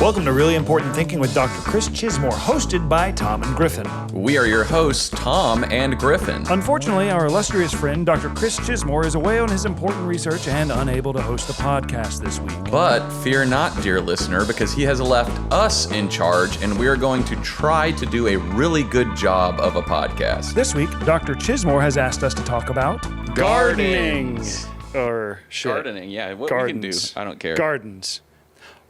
Welcome to Really Important Thinking with Dr. Chris Chismore, hosted by Tom and Griffin. We are your hosts, Tom and Griffin. Unfortunately, our illustrious friend, Dr. Chris Chismore, is away on his important research and unable to host the podcast this week. But fear not, dear listener, because he has left us in charge, and we are going to try to do a really good job of a podcast. This week, Dr. Chismore has asked us to talk about gardening. Or shit. Gardening, yeah. What we can do, I don't care. Gardens.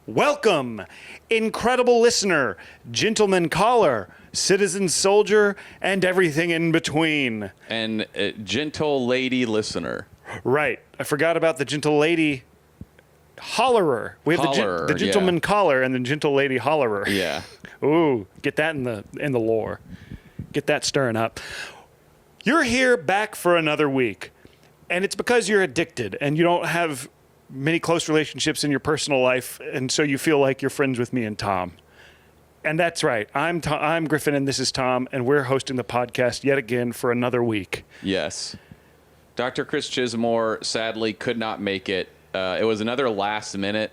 Welcome, incredible listener, gentleman caller, citizen soldier, and everything in between. And gentle lady listener. Right. I forgot about the gentle lady hollerer. We have Hollerer, the gentleman caller and the gentle lady hollerer. Yeah. Ooh, get that in the lore. Get that stirring up. You're here back for another week, and it's because you're addicted and you don't have many close relationships in your personal life, and so you feel like you're friends with me and Tom. And that's right. I'm Griffin, and this is Tom, and we're hosting the podcast yet again for another week. Yes. Dr. Chris Chismore sadly could not make it. It was another last minute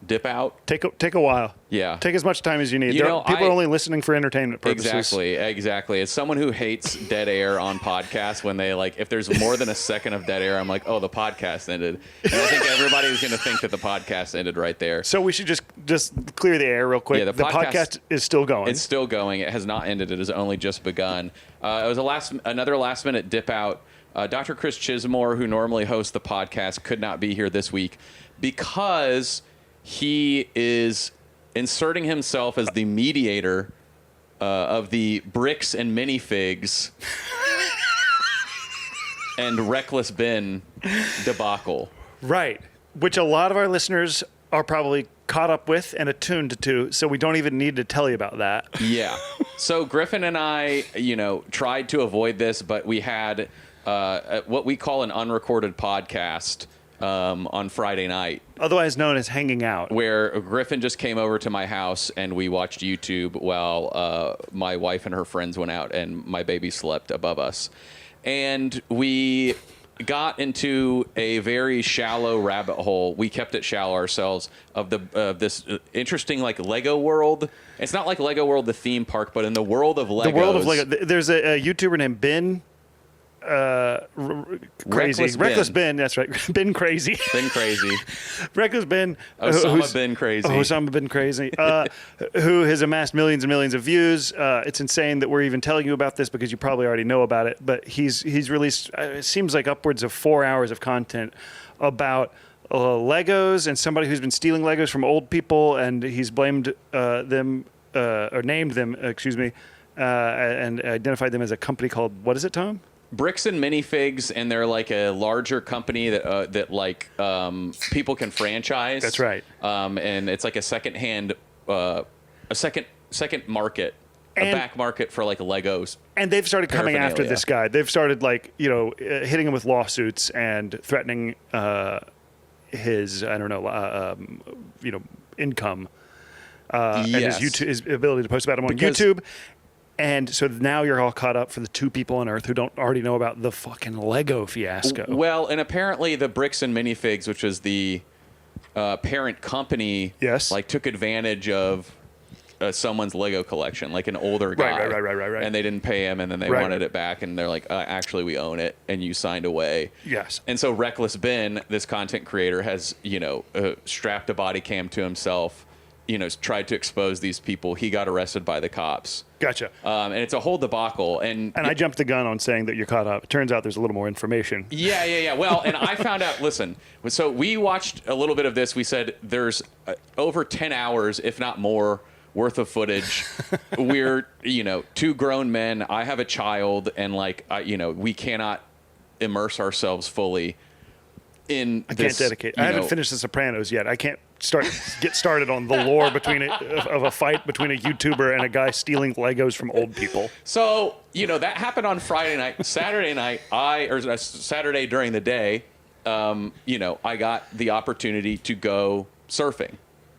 dip out. Take a while. Yeah. Take as much time as you need. You know, people are only listening for entertainment purposes. Exactly. As someone who hates dead air on podcasts, when they if there's more than a second of dead air, I'm like, oh, the podcast ended. And I think everybody's going to think that the podcast ended right there. So we should just clear the air real quick. Yeah, the podcast is still going. It's still going. It has not ended. It has only just begun. It was another last minute dip out. Dr. Chris Chismore, who normally hosts the podcast, could not be here this week because he is inserting himself as the mediator of the bricks and minifigs and reckless bin debacle. Right, which a lot of our listeners are probably caught up with and attuned to, so we don't even need to tell you about that. Yeah. So Griffin and I, tried to avoid this, but we had what we call an unrecorded podcast on Friday night. Otherwise known as hanging out. Where Griffin just came over to my house and we watched YouTube while my wife and her friends went out and my baby slept above us. And we got into a very shallow rabbit hole. We kept it shallow ourselves of this interesting Lego world. It's not like Lego World, the theme park, but in the world of Legos. The world of Lego. There's a YouTuber named Ben. Reckless Ben, that's right. Ben Crazy. Reckless Ben. Osama Ben Crazy. Osama Ben Crazy. Who has amassed millions and millions of views. It's insane that we're even telling you about this because you probably already know about it. But he's released, it seems like upwards of 4 hours of content about Legos and somebody who's been stealing Legos from old people, and he's blamed them, or named them, and identified them as a company called, what is it, Tom? Bricks and Minifigs, and they're a larger company that people can franchise. That's right. And it's a second market, a back market for Legos. And they've started coming after this guy. They've started hitting him with lawsuits and threatening his income and his ability to post about him on YouTube. And so now you're all caught up for the two people on Earth who don't already know about the fucking Lego fiasco. Well, and apparently the Bricks and Minifigs, which is the parent company, yes, took advantage of someone's Lego collection, an older guy. Right. And they didn't pay him, and then they wanted it back, and they're like, actually, we own it, and you signed away. Yes. And so Reckless Ben, this content creator, has, strapped a body cam to himself, tried to expose these people. He got arrested by the cops. Gotcha. And it's a whole debacle. And I jumped the gun on saying that you're caught up. It turns out there's a little more information. Yeah. Well, and I found out, listen, so we watched a little bit of this. We said there's over 10 hours, if not more, worth of footage. We're, two grown men. I have a child, and we cannot immerse ourselves fully in I can't dedicate. I haven't finished The Sopranos yet. I can't get started on the lore of a fight between a YouTuber and a guy stealing Legos from old people. So, that happened on Friday night. Saturday night, Saturday during the day, I got the opportunity to go surfing.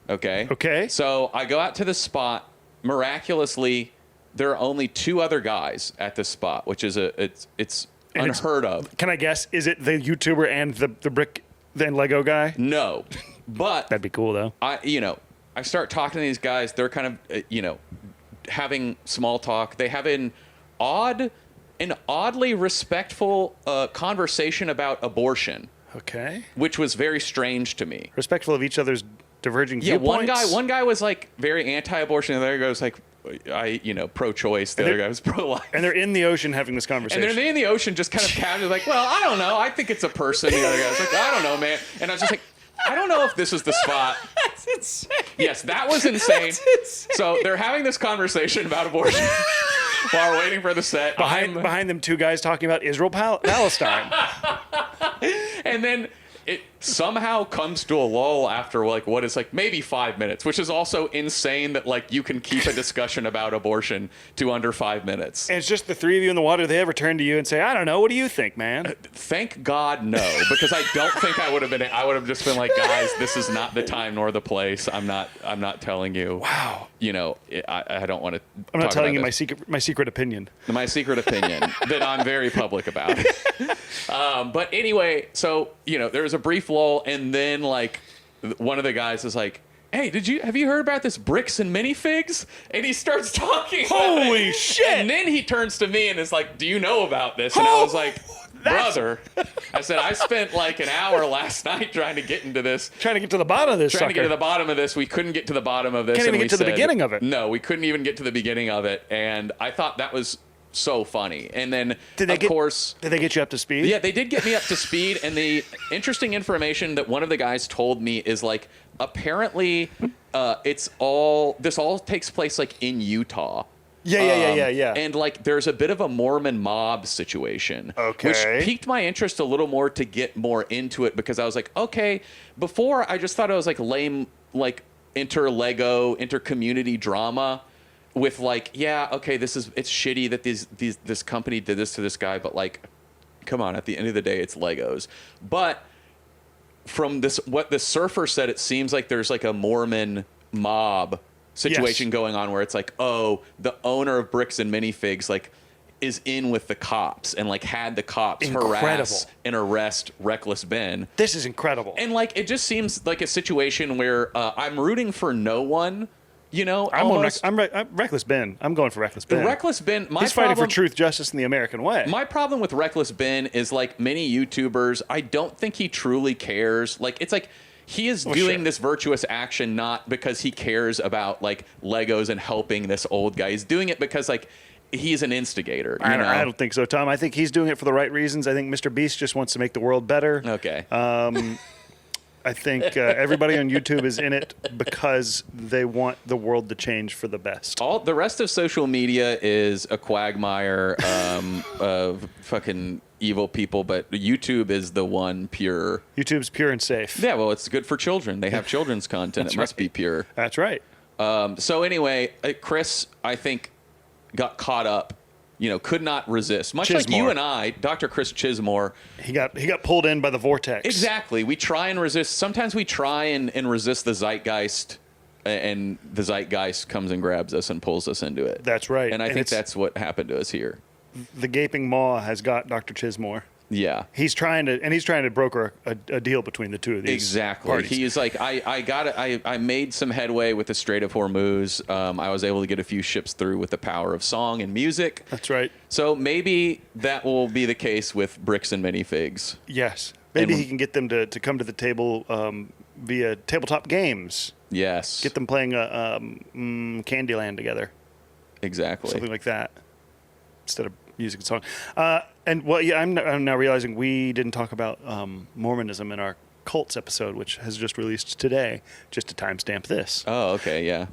Okay. So I go out to the spot. Miraculously, there are only two other guys at this spot, which is it's unheard of. Can I guess? Is it the YouTuber and the brick then Lego guy? No. But That'd be cool, though. I start talking to these guys. They're kind of, having small talk. They have an oddly respectful conversation about abortion, Okay. which was very strange to me. Respectful of each other's diverging Yeah, viewpoints. one guy was like very anti-abortion, and the other guy was like, pro-choice. The other guy was pro-life. And they're in the ocean having this And conversation. they're in the ocean just kind of casually like, well, I don't know. I think it's a person. The other guy was like, I don't know, man. And I was just like, I don't know if this is the spot. That's insane. Yes, that was insane. That's insane. So they're having this conversation about abortion while we're waiting for the set. Behind them, two guys talking about Israel Palestine. And then it somehow comes to a lull after like what is like maybe 5 minutes, which is also insane that like you can keep a discussion about abortion to under 5 minutes. And it's just the three of you in the water. They ever turn to you and say, I don't know. What do you think, man? Thank God, no, because I don't think I would have been. I would have just been like, guys, this is not the time nor the place. I'm not telling you. Wow. I don't want to. I'm not telling you my secret opinion. My secret opinion that I'm very public about. But anyway, so there was a brief lull, and then like one of the guys is like, hey, have you heard about this bricks and minifigs? And he starts talking. Holy shit. And then he turns to me and is like, do you know about this? And I was like, brother, I said, I spent like an hour last night trying to get into this. Trying to get to the bottom of this Trying to get to sucker. the bottom of this. We couldn't get to the bottom of this. Can't even and get to the beginning of it. No, we couldn't even get to the beginning of it. And I thought that was so funny. And then, Did they get you up to speed? yeah, they did get me up to speed. And the interesting information that one of the guys told me is like, apparently, this all takes place like in Utah. Yeah. And like, there's a bit of a Mormon mob situation, Okay. which piqued my interest a little more to get more into it, because I was like, okay, before I just thought it was like lame, like inter-community drama with like, yeah, okay, it's shitty that this company did this to this guy, but like, come on, at the end of the day, it's Legos. But from what the surfer said, it seems like there's like a Mormon mob situation going on where it's like, oh, the owner of Bricks and Minifigs like is in with the cops and like had the cops harass and arrest Reckless Ben. This is incredible. And like, it just seems like a situation where I'm rooting for no one. I'm Reckless Ben. I'm going for Reckless Ben. Reckless Ben. He's fighting for truth, justice, and the American way. My problem with Reckless Ben is like many YouTubers, I don't think he truly cares. Like, it's like he is doing this virtuous action not because he cares about like Legos and helping this old guy. He's doing it because like he's an instigator. I don't think so, Tom. I think he's doing it for the right reasons. I think Mr. Beast just wants to make the world better. Okay. I think everybody on YouTube is in it because they want the world to change for the best. All the rest of social media is a quagmire of fucking evil people, but YouTube is the one pure. YouTube's pure and safe. Yeah, well, it's good for children. They have children's content. It must be pure. That's right. So anyway, Chris, I think, got caught up. Could not resist. Much like you and I, Dr. Chris Chismore. He got pulled in by the vortex. Exactly. We try and resist. Sometimes we try and resist the zeitgeist, and the zeitgeist comes and grabs us and pulls us into it. That's right. And I think that's what happened to us here. The gaping maw has got Dr. Chismore. Yeah. He's trying to broker a deal between the two of these. Exactly. Parties. He's like, I made some headway with the Strait of Hormuz. I was able to get a few ships through with the power of song and music. That's right. So maybe that will be the case with Bricks and Minifigs. Yes. Maybe he can get them to come to the table via tabletop games. Yes. Get them playing Candyland together. Exactly. Something like that. Instead of music and song. I'm now realizing we didn't talk about Mormonism in our cults episode, which has just released today, just to timestamp this. Oh, okay, yeah.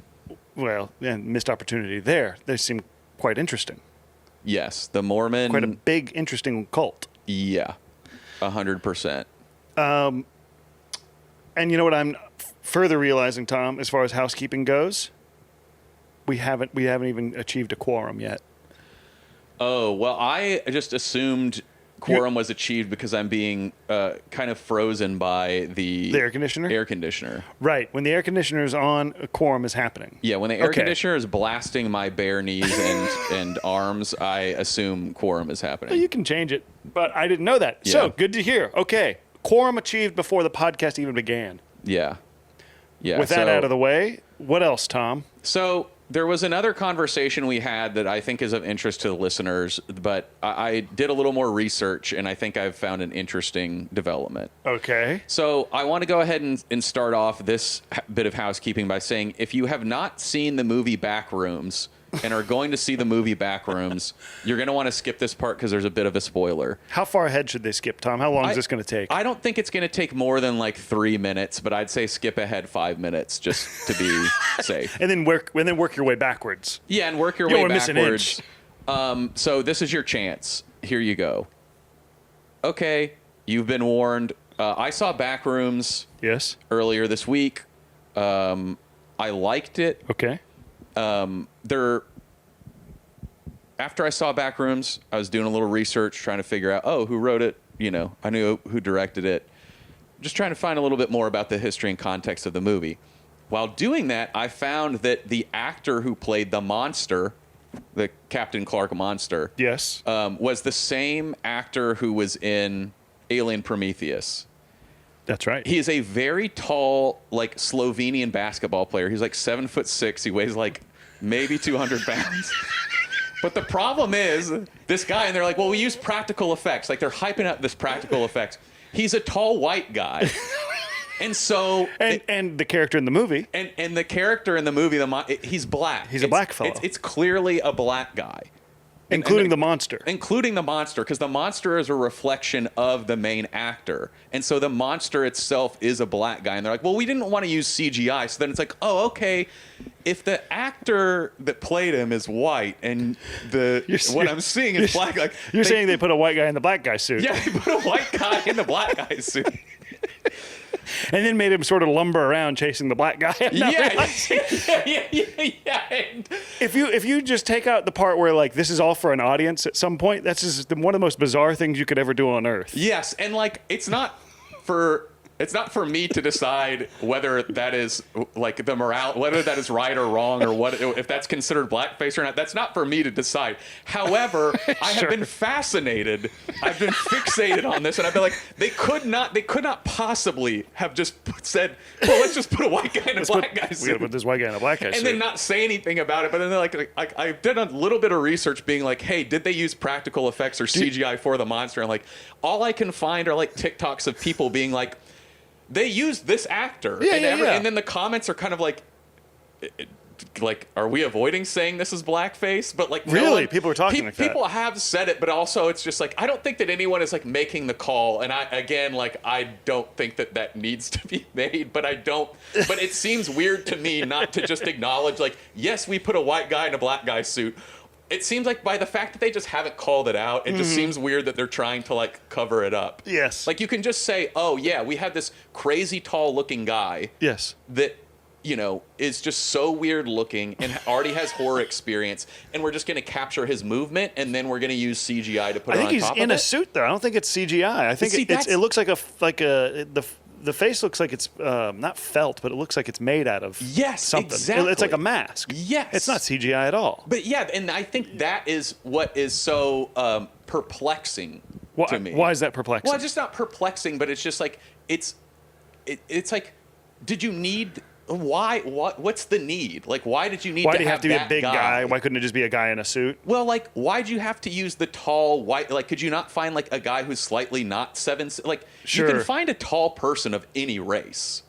Well, missed opportunity there. They seem quite interesting. Yes, the Mormon. Quite a big, interesting cult. Yeah, 100%. And you know what I'm further realizing, Tom, as far as housekeeping goes? We haven't even achieved a quorum yet. Oh, well, I just assumed quorum was achieved because I'm being kind of frozen by the air conditioner? Air conditioner. Right. When the air conditioner is on, a quorum is happening. Yeah, when the air conditioner is blasting my bare knees and arms, I assume quorum is happening. Well, you can change it, but I didn't know that. Yeah. So, good to hear. Okay. Quorum achieved before the podcast even began. Yeah. Yeah. With that out of the way, what else, Tom? So there was another conversation we had that I think is of interest to the listeners, but I did a little more research, and I think I've found an interesting development. Okay. So I want to go ahead and start off this bit of housekeeping by saying, if you have not seen the movie Backrooms and are going to see the movie Backrooms, you're going to want to skip this part because there's a bit of a spoiler. How far ahead should they skip, Tom? How long is this going to take? I don't think it's going to take more than like 3 minutes, but I'd say skip ahead 5 minutes just to be safe. And then work your way backwards. Yeah, and work your You way don't wanna miss an backwards. inch. So this is your chance. Here you go. Okay, you've been warned. I saw Backrooms Yes. earlier this week. I liked it. Okay. After I saw Backrooms, I was doing a little research, trying to figure out, who wrote it. I knew who directed it. Just trying to find a little bit more about the history and context of the movie. While doing that, I found that the actor who played the monster, the Captain Clark monster, Yes. was the same actor who was in Alien Prometheus. That's right. He is a very tall, like Slovenian basketball player. He's like 7'6". He weighs like maybe 200 pounds. But the problem is this guy, and they're like, well, we use practical effects. Like they're hyping up this practical effects. He's a tall white guy. And so... And the character in the movie. And the character in the movie, he's black. He's a black fellow. It's clearly a black guy. Including the monster. Including the monster, because the monster is a reflection of the main actor. And so the monster itself is a black guy. And they're like, well, we didn't want to use CGI. So then it's like, oh, okay. If the actor that played him is white and what I'm seeing is black, like You're saying they put a white guy in the black guy suit. yeah, they put a white guy in the black guy suit. And then made him sort of lumber around chasing the black guy. Yeah. And If you just take out the part where like this is all for an audience at some point, that's just one of the most bizarre things you could ever do on Earth. yes, and like it's not for me to decide whether that is like the morale, whether that is right or wrong, or what if that's considered blackface or not. That's not for me to decide. However, I have been fascinated. I've been fixated on this, and I've been like, they could not possibly have just said, well, let's just put a white guy in a black guy's We gotta suit. put this white guy in a black guy suit. And then not say anything about it, but then they're like I did a little bit of research being like, hey, did they use practical effects or CGI for the monster? And like, all I can find are like TikToks of people being like, they used this actor. Yeah, And then the comments are kind of like, are we avoiding saying this is blackface? But like, Really? People are talking like that. People have said it, but also it's just like, I don't think that anyone is like making the call. And I don't think that needs to be made, but but it seems weird to me not to just acknowledge like, yes, we put a white guy in a black guy's suit. It seems like by the fact that they just haven't called it out, it just seems weird that they're trying to like cover it up. Yes. Like you can just say, oh yeah, we have this crazy tall looking guy Yes. that, is just so weird looking and already has horror experience, and we're just going to capture his movement, and then we're going to use CGI to put I it think on he's top in of a it. suit though. I don't think it's CGI. I think See, it looks like the face looks like it's not felt, but it looks like it's made out of something. Exactly. It's like a mask. Yes. It's not CGI at all. But yeah, and I think that is what is so perplexing to me. Why is that perplexing? Well, it's just not perplexing, but it's just like it's like, did you need? Why? What's the need? Like, why did you need? Why to do you have to be a that big guy? Why couldn't it just be a guy in a suit? Well, like, why'd you have to use the tall white? Like, could you not find like a guy who's slightly not 7? Like, Sure. You can find a tall person of any race.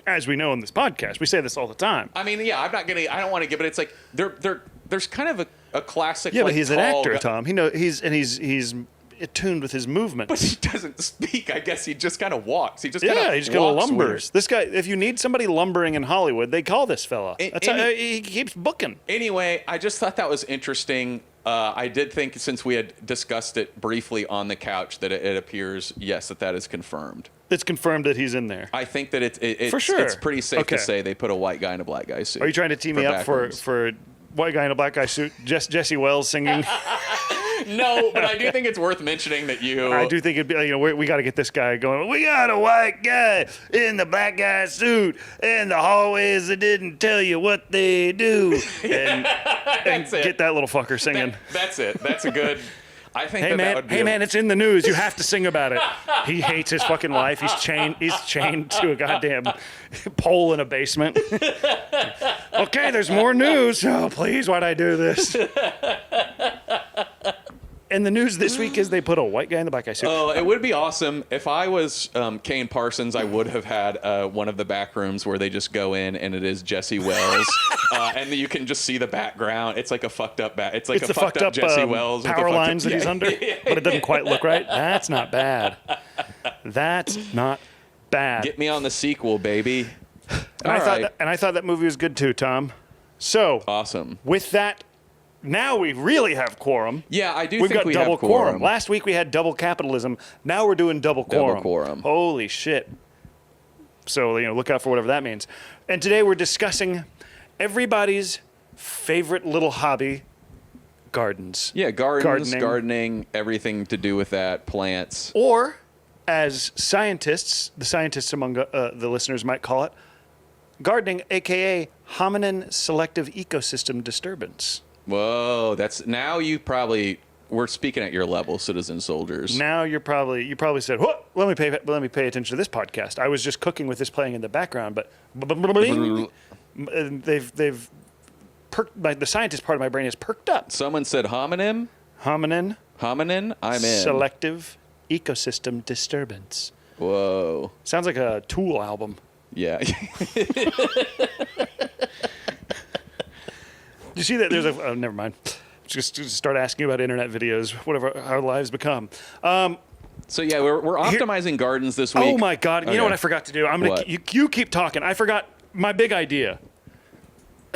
As we know in this podcast, we say this all the time. I mean, yeah, I don't want to give it. It's like there's kind of a classic. Yeah, like, but he's an tall actor, guy. Tom. He's attuned with his movement. But he doesn't speak. I guess he just kind of walks. He just He just kind of walks lumbers. weird. This guy, if you need somebody lumbering in Hollywood, they call this fella. And- That's and how he keeps booking. Anyway, I just thought that was interesting. I did think, since we had discussed it briefly on the couch, that it appears, yes, that is confirmed. It's confirmed that he's in there. I think that it's For sure. It's pretty safe Okay. to say they put a white guy in a black guy's suit. Are you trying to tee me up for white guy in a black guy suit? Jesse Wells singing. No, but I do think it's worth mentioning that you. I do think it'd be, we got to get this guy going. We got a white guy in the black guy suit in the hallways that didn't tell you what they do. And That's it. get that little fucker singing. That's it. That's a good. I think Hey that man, would be hey man, it's in the news. You have to sing about it. He hates his fucking life. He's chained to a goddamn pole in a basement. Okay, there's more news. Oh, please, why'd I do this? And the news this week is they put a white guy in the black guy suit. Oh, it would be awesome. If I was Kane Parsons, I would have had one of the back rooms where they just go in and it is Jesse Wells. And you can just see the background. It's like a fucked up It's like It's a the fucked up Jesse Wells. with the power fucked up- lines that he's under, but it doesn't quite look right. That's not bad. That's not bad. Get me on the sequel, baby. And All right. I thought that movie was good too, Tom. So Awesome. with that, now we really have quorum. Yeah, I do We've think got we double have quorum. Last week we had double capitalism. Now we're doing double quorum. quorum. Holy shit. So, look out for whatever that means. And today we're discussing everybody's favorite little hobby, gardens. Yeah, gardening, everything to do with that, plants. Or, as scientists, the scientists among the listeners might call it, gardening, a.k.a. hominin selective ecosystem disturbance. Whoa, we're speaking at your level, citizen soldiers. Now you probably said, "Whoa, let me pay attention to this podcast." I was just cooking with this playing in the background, but they've perked. The scientist part of my brain is perked up. Someone said hominin. Hominin I'm in. selective ecosystem disturbance. Whoa. Sounds like a Tool album. Yeah. You see that there's oh, never mind. Just start asking about internet videos, whatever our lives become. So yeah, we're optimizing gardens this week. Oh my God! You know Okay. what I forgot to do? I'm gonna. What? You keep talking. I forgot my big idea.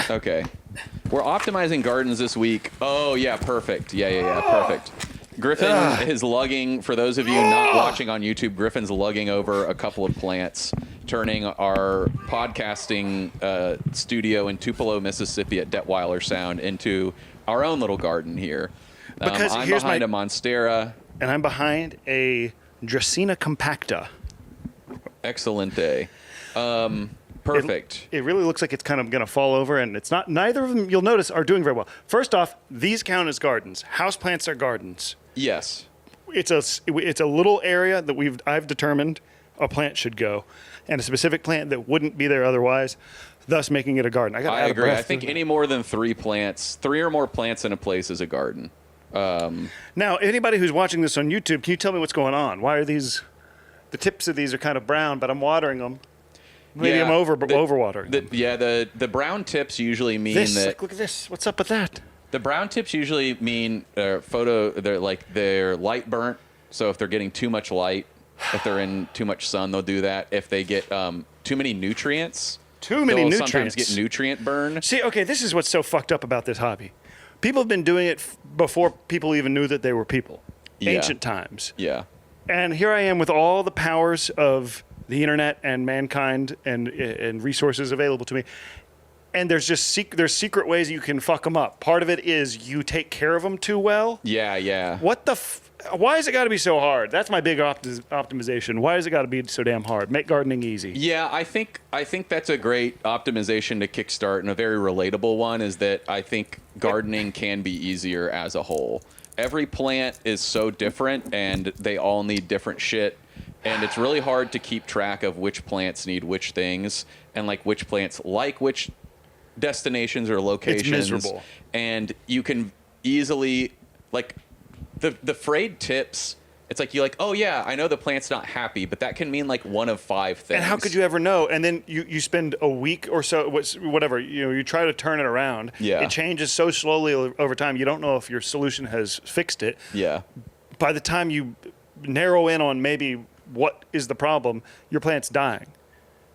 Okay. We're optimizing gardens this week. Oh yeah, perfect. Yeah, perfect. Griffin is lugging, for those of you not watching on YouTube, Griffin's lugging over a couple of plants, turning our podcasting studio in Tupelo, Mississippi at Detweiler Sound into our own little garden here. Because I'm here's behind my- a Monstera. And I'm behind a Dracaena compacta. Excelente. Perfect. It really looks like it's kind of going to fall over, and it's not. Neither of them, you'll notice, are doing very well. First off, these count as gardens. Houseplants are gardens. Yes. It's a little area that I've determined a plant should go, and a specific plant that wouldn't be there otherwise, thus making it a garden. I agree. I think any more than 3 or more plants in a place is a garden. Now, anybody who's watching this on YouTube, can you tell me what's going on? Why are these? The tips of these are kind of brown, but I'm watering them. Maybe Yeah, I'm overwatering them. The brown tips usually mean that Look at this. What's up with that? the brown tips usually mean they're light burnt. So if they're getting too much light, if they're in too much sun, they'll do that. If they get too many nutrients, they'll sometimes get nutrient burn. See, okay, this is what's so fucked up about this hobby. People have been doing it before people even knew that they were people. Yeah. Ancient times. Yeah. And here I am with all the powers of the internet and mankind and resources available to me. And there's there's secret ways you can fuck them up. Part of it is you take care of them too well. Yeah. What the why has it got to be so hard? That's my big optimization. Why has it got to be so damn hard? Make gardening easy. Yeah, I think that's a great optimization to kickstart, and a very relatable one is that I think gardening can be easier as a whole. Every plant is so different, and they all need different shit, and it's really hard to keep track of which plants need which things, and like which plants like which destinations or locations. It's miserable. And you can easily like the frayed tips. It's like you're like, oh yeah, I know the plant's not happy, but that can mean like one of 5 things. And how could you ever know? And then you spend a week or so, whatever, you try to turn it around. Yeah. It changes so slowly over time. You don't know if your solution has fixed it. Yeah. By the time you narrow in on maybe what is the problem, your plant's dying.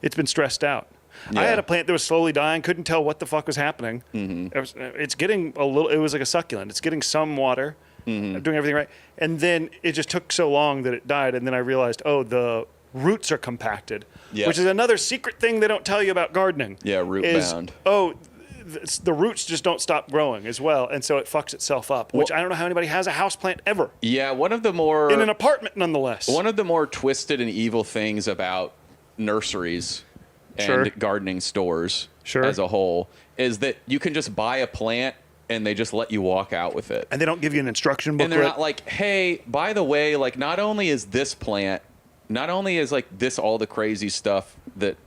It's been stressed out. Yeah. I had a plant that was slowly dying, couldn't tell what the fuck was happening. Mm-hmm. It's getting it was like a succulent. It's getting some water, doing everything right. And then it just took so long that it died. And then I realized, oh, the roots are compacted, Yes. which is another secret thing they don't tell you about gardening. Yeah, root is, bound. Oh, the roots just don't stop growing as well. And so it fucks itself up, which I don't know how anybody has a house plant ever. Yeah, one of the more In an apartment, nonetheless. One of the more twisted and evil things about nurseries and Sure. gardening stores Sure. as a whole is that you can just buy a plant and they just let you walk out with it. And they don't give you an instruction And booklet. they're not like, hey, by the way, like not only is this plant, not only is like this all the crazy stuff that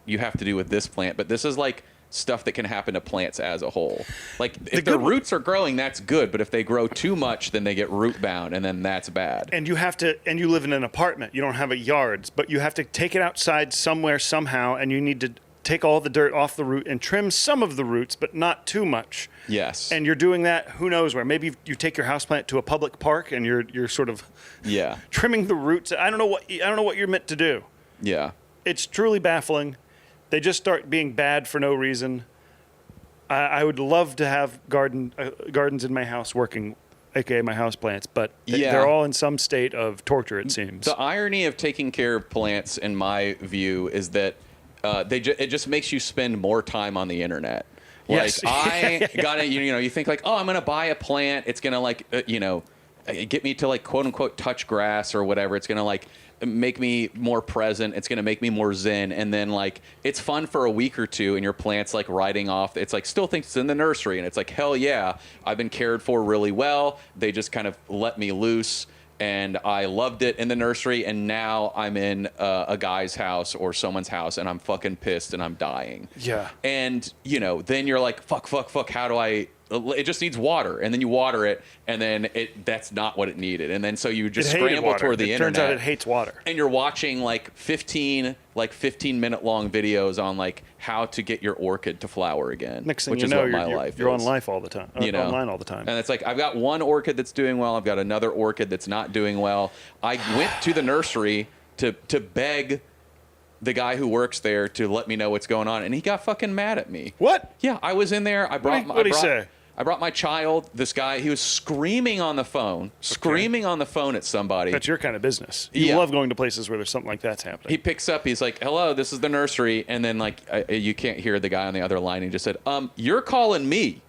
you have to do with this plant, but this is like stuff that can happen to plants as a whole. Like if their roots are growing, that's good, but if they grow too much, then they get root bound, and then that's bad. And you have to, and you live in an apartment. You don't have a yard, but you have to take it outside somewhere somehow, and you need to take all the dirt off the root and trim some of the roots, but not too much. Yes. And you're doing that, who knows where? Maybe you take your houseplant to a public park, and you're sort of trimming the roots. I don't know what you're meant to do. Yeah. It's truly baffling. They just start being bad for no reason. I would love to have gardens in my house working, aka my houseplants, but they're all in some state of torture, it seems. The irony of taking care of plants, in my view, is that it just makes you spend more time on the internet. Like Yes. I got it. You think like, oh, I'm gonna buy a plant. It's gonna like get me to like quote unquote touch grass or whatever. It's gonna like make me more present. It's gonna make me more zen. And then like it's fun for a week or two, and your plant's like riding off. It's like still thinks it's in the nursery, and it's like hell yeah, I've been cared for really well. They just kind of let me loose. And I loved it in the nursery, and now I'm in a guy's house or someone's house, and I'm fucking pissed, and I'm dying. Yeah. And, then you're like, fuck, how do I... It just needs water, and then you water it, and then that's not what it needed. And then so you just scramble toward the internet. Turns out it hates water. And you're watching like 15-minute long videos on like how to get your orchid to flower again. Next thing which you is know, what you're on live all the time. Online all the time. And it's like, I've got one orchid that's doing well. I've got another orchid that's not doing well. I went to the nursery to beg the guy who works there to let me know what's going on, and he got fucking mad at me. What? Yeah, I was in there. What'd he say? I brought my child. This guy, he was screaming on the phone at somebody. That's your kind of business. You love going to places where there's something like that's happening. He picks up. He's like, "Hello, this is the nursery," and then like you can't hear the guy on the other line. He just said, "You're calling me."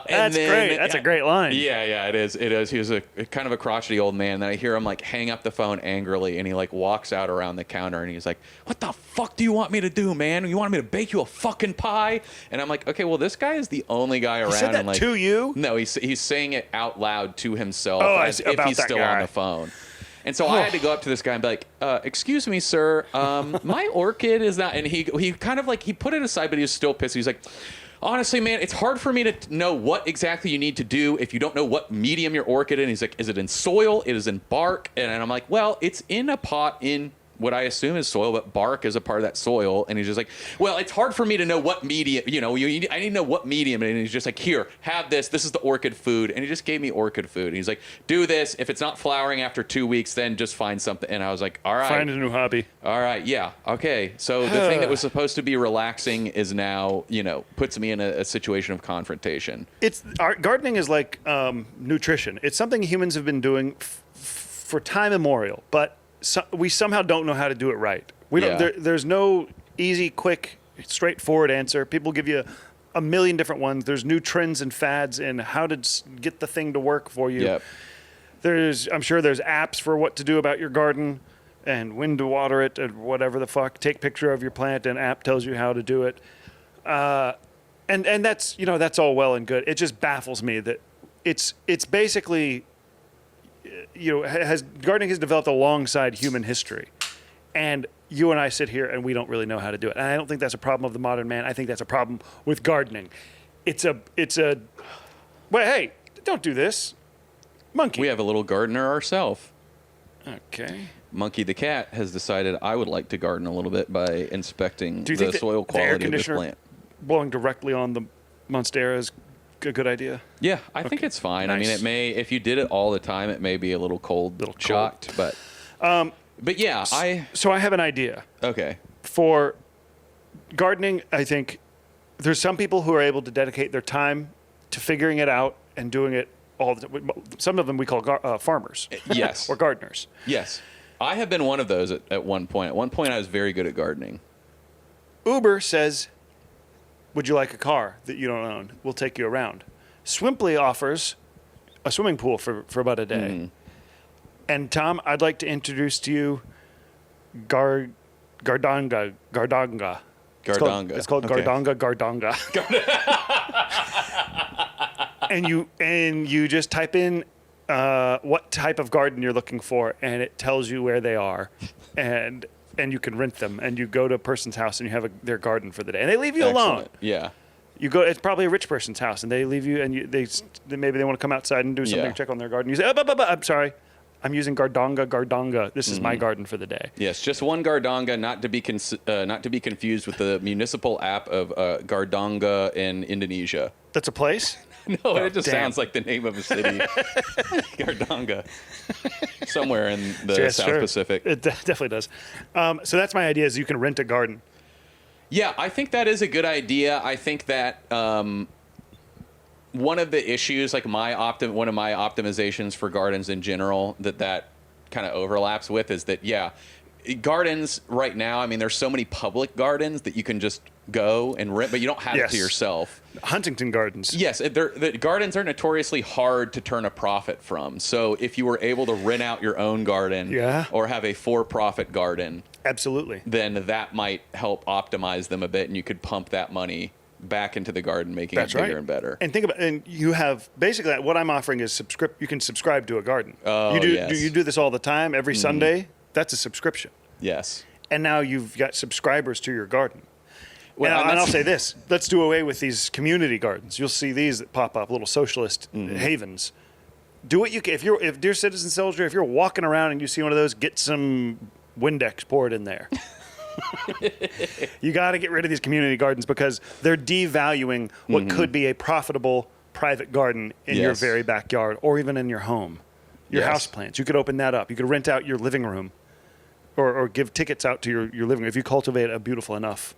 That's great. That's a great line. Yeah, it is. He was a kind of a crotchety old man. Then I hear him like hang up the phone angrily, and he like walks out around the counter, and he's like, "What the fuck do you want me to do, man? You want me to bake you a fucking pie?" And I'm like, "Okay, well, this guy is the only guy around." He said that and, like, to you? No, he's saying it out loud to himself as if he's still on the phone. And so I had to go up to this guy and be like, "Excuse me, sir, my orchid is not." And he kind of like he put it aside, but he was still pissed. He's like, "Honestly, man, it's hard for me to know what exactly you need to do if you don't know what medium your orchid in." He's like, "Is it in soil? It is in bark?" And I'm like, "Well, it's in a pot in what I assume is soil, but bark is a part of that soil." And he's just like, "Well, it's hard for me to know what medium, I need to know what medium." And he's just like, "Here, have this. This is the orchid food." And he just gave me orchid food. And he's like, "Do this. If it's not flowering after 2 weeks, then just find something." And I was like, "All right. Find a new hobby. All right. Yeah. Okay." So the thing that was supposed to be relaxing is now, puts me in a situation of confrontation. Gardening is like nutrition. It's something humans have been doing for time immemorial, but we somehow don't know how to do it right. We don't. There's no easy, quick, straightforward answer. People give you a million different ones. There's new trends and fads in how to get the thing to work for you. Yep. I'm sure there's apps for what to do about your garden and when to water it and whatever the fuck. Take picture of your plant and app tells you how to do it. And that's that's all well and good. It just baffles me that it's basically gardening has developed alongside human history, and you and I sit here and we don't really know how to do it. And I don't think that's a problem of the modern man. I think that's a problem with gardening. Well, hey, don't do this, Monkey. We have a little gardener ourselves. Okay. Monkey the cat has decided I would like to garden a little bit by inspecting the soil quality of this plant. Blowing directly on the Monstera is a good idea? Yeah, I think it's fine. Nice. I mean, it may, if you did it all the time, it may be a little shocked, but yeah, So I have an idea. Okay. For gardening, I think there's some people who are able to dedicate their time to figuring it out and doing it all the time. Some of them we call farmers. Yes. Or gardeners. Yes. I have been one of those at one point. At one point, I was very good at gardening. Uber says, "Would you like a car that you don't own? We'll take you around." Swimply offers a swimming pool for about a day. Mm. And Tom, I'd like to introduce to you Gardanga. Gardanga. It's called Okay. Gardanga. and you just type in what type of garden you're looking for, and it tells you where they are, and you can rent them. And you go to a person's house, and you have their garden for the day, and they leave you alone. Excellent. Yeah. You go. It's probably a rich person's house, and they leave you, and maybe they want to come outside and do something, Yeah. check on their garden. You say, I'm sorry, I'm using Gardanga. This is my garden for the day. Yes, just one Gardanga, not to be confused with the municipal app of Gardanga in Indonesia. That's a place. No, it just damn. sounds like the name of a city. Gardanga. Somewhere in the Yeah, South sure. Pacific. It definitely does. So that's my idea: is you can rent a garden. Yeah, I think that is a good idea. I think that one of the issues, like one of my optimizations for gardens in general, that kind of overlaps with is that, gardens right now, I mean, there's so many public gardens that you can just go and rent, but you don't have it to Yes. yourself. Huntington Gardens. Yes, the gardens are notoriously hard to turn a profit from. So if you were able to rent out your own garden Yeah. or have a for-profit garden, Absolutely. then that might help optimize them a bit, and you could pump that money back into the garden, making That's it bigger right. and better. And think about, and you have basically what I'm offering is you can subscribe to a garden. Oh, you do. yes. You do this all the time, every Sunday. That's a subscription, Yes. and now you've got subscribers to your garden. Well, and that's- I'll say this: let's do away with these community gardens. You'll see these that pop up, little socialist havens. Do what you can. If dear citizen soldier, if you're walking around and you see one of those, get some Windex poured in there. You got to get rid of these community gardens because they're devaluing what could be a profitable private garden in your Yes. very backyard or even in your home. Your Yes. house plants. You could open that up. You could rent out your living room or give tickets out to your living room if you cultivate a beautiful enough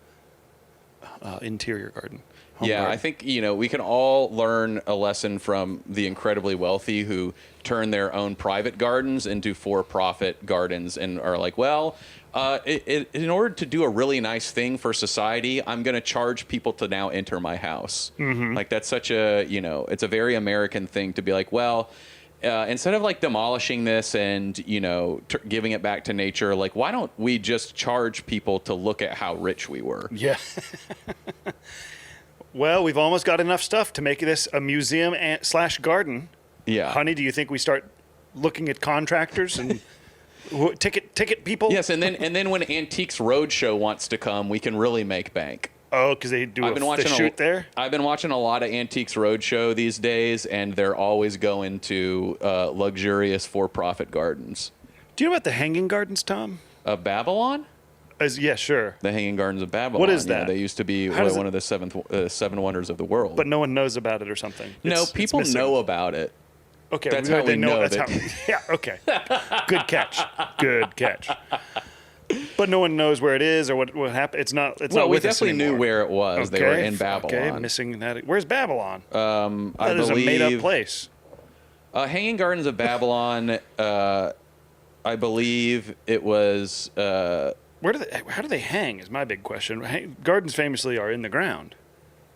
interior garden. Home Yeah, garden. I think, we can all learn a lesson from the incredibly wealthy who turn their own private gardens into for-profit gardens and are like, well, in order to do a really nice thing for society, I'm going to charge people to now enter my house. Mm-hmm. Like that's such it's a very American thing to be like, well, instead of like demolishing this and giving it back to nature, like why don't we just charge people to look at how rich we were? Yeah. Well, we've almost got enough stuff to make this a museum / garden. Yeah. Honey, do you think we start looking at contractors and ticket people? Yes, and then when Antiques Roadshow wants to come, we can really make bank. Oh, because they do the shoot there? I've been watching a lot of Antiques Roadshow these days, and they're always going to luxurious for-profit gardens. Do you know about the Hanging Gardens, Tom? Babylon? Yeah, sure. The Hanging Gardens of Babylon. What is Yeah, that? they used to be How does one of the seven wonders of the world. But no one knows about it or something. no, It's people missing. know about it. Okay, That's how we know That's that- how, yeah, okay. Good catch. Good catch. But no one knows where it is or what happened. It's not. It's Well, not we with us definitely knew anymore. where it was. They were in Babylon. Okay, missing that. Where's Babylon? I That is a made-up believe place. Hanging Gardens of Babylon. I believe it was. How do they hang? Is my big question. Gardens famously are in the ground.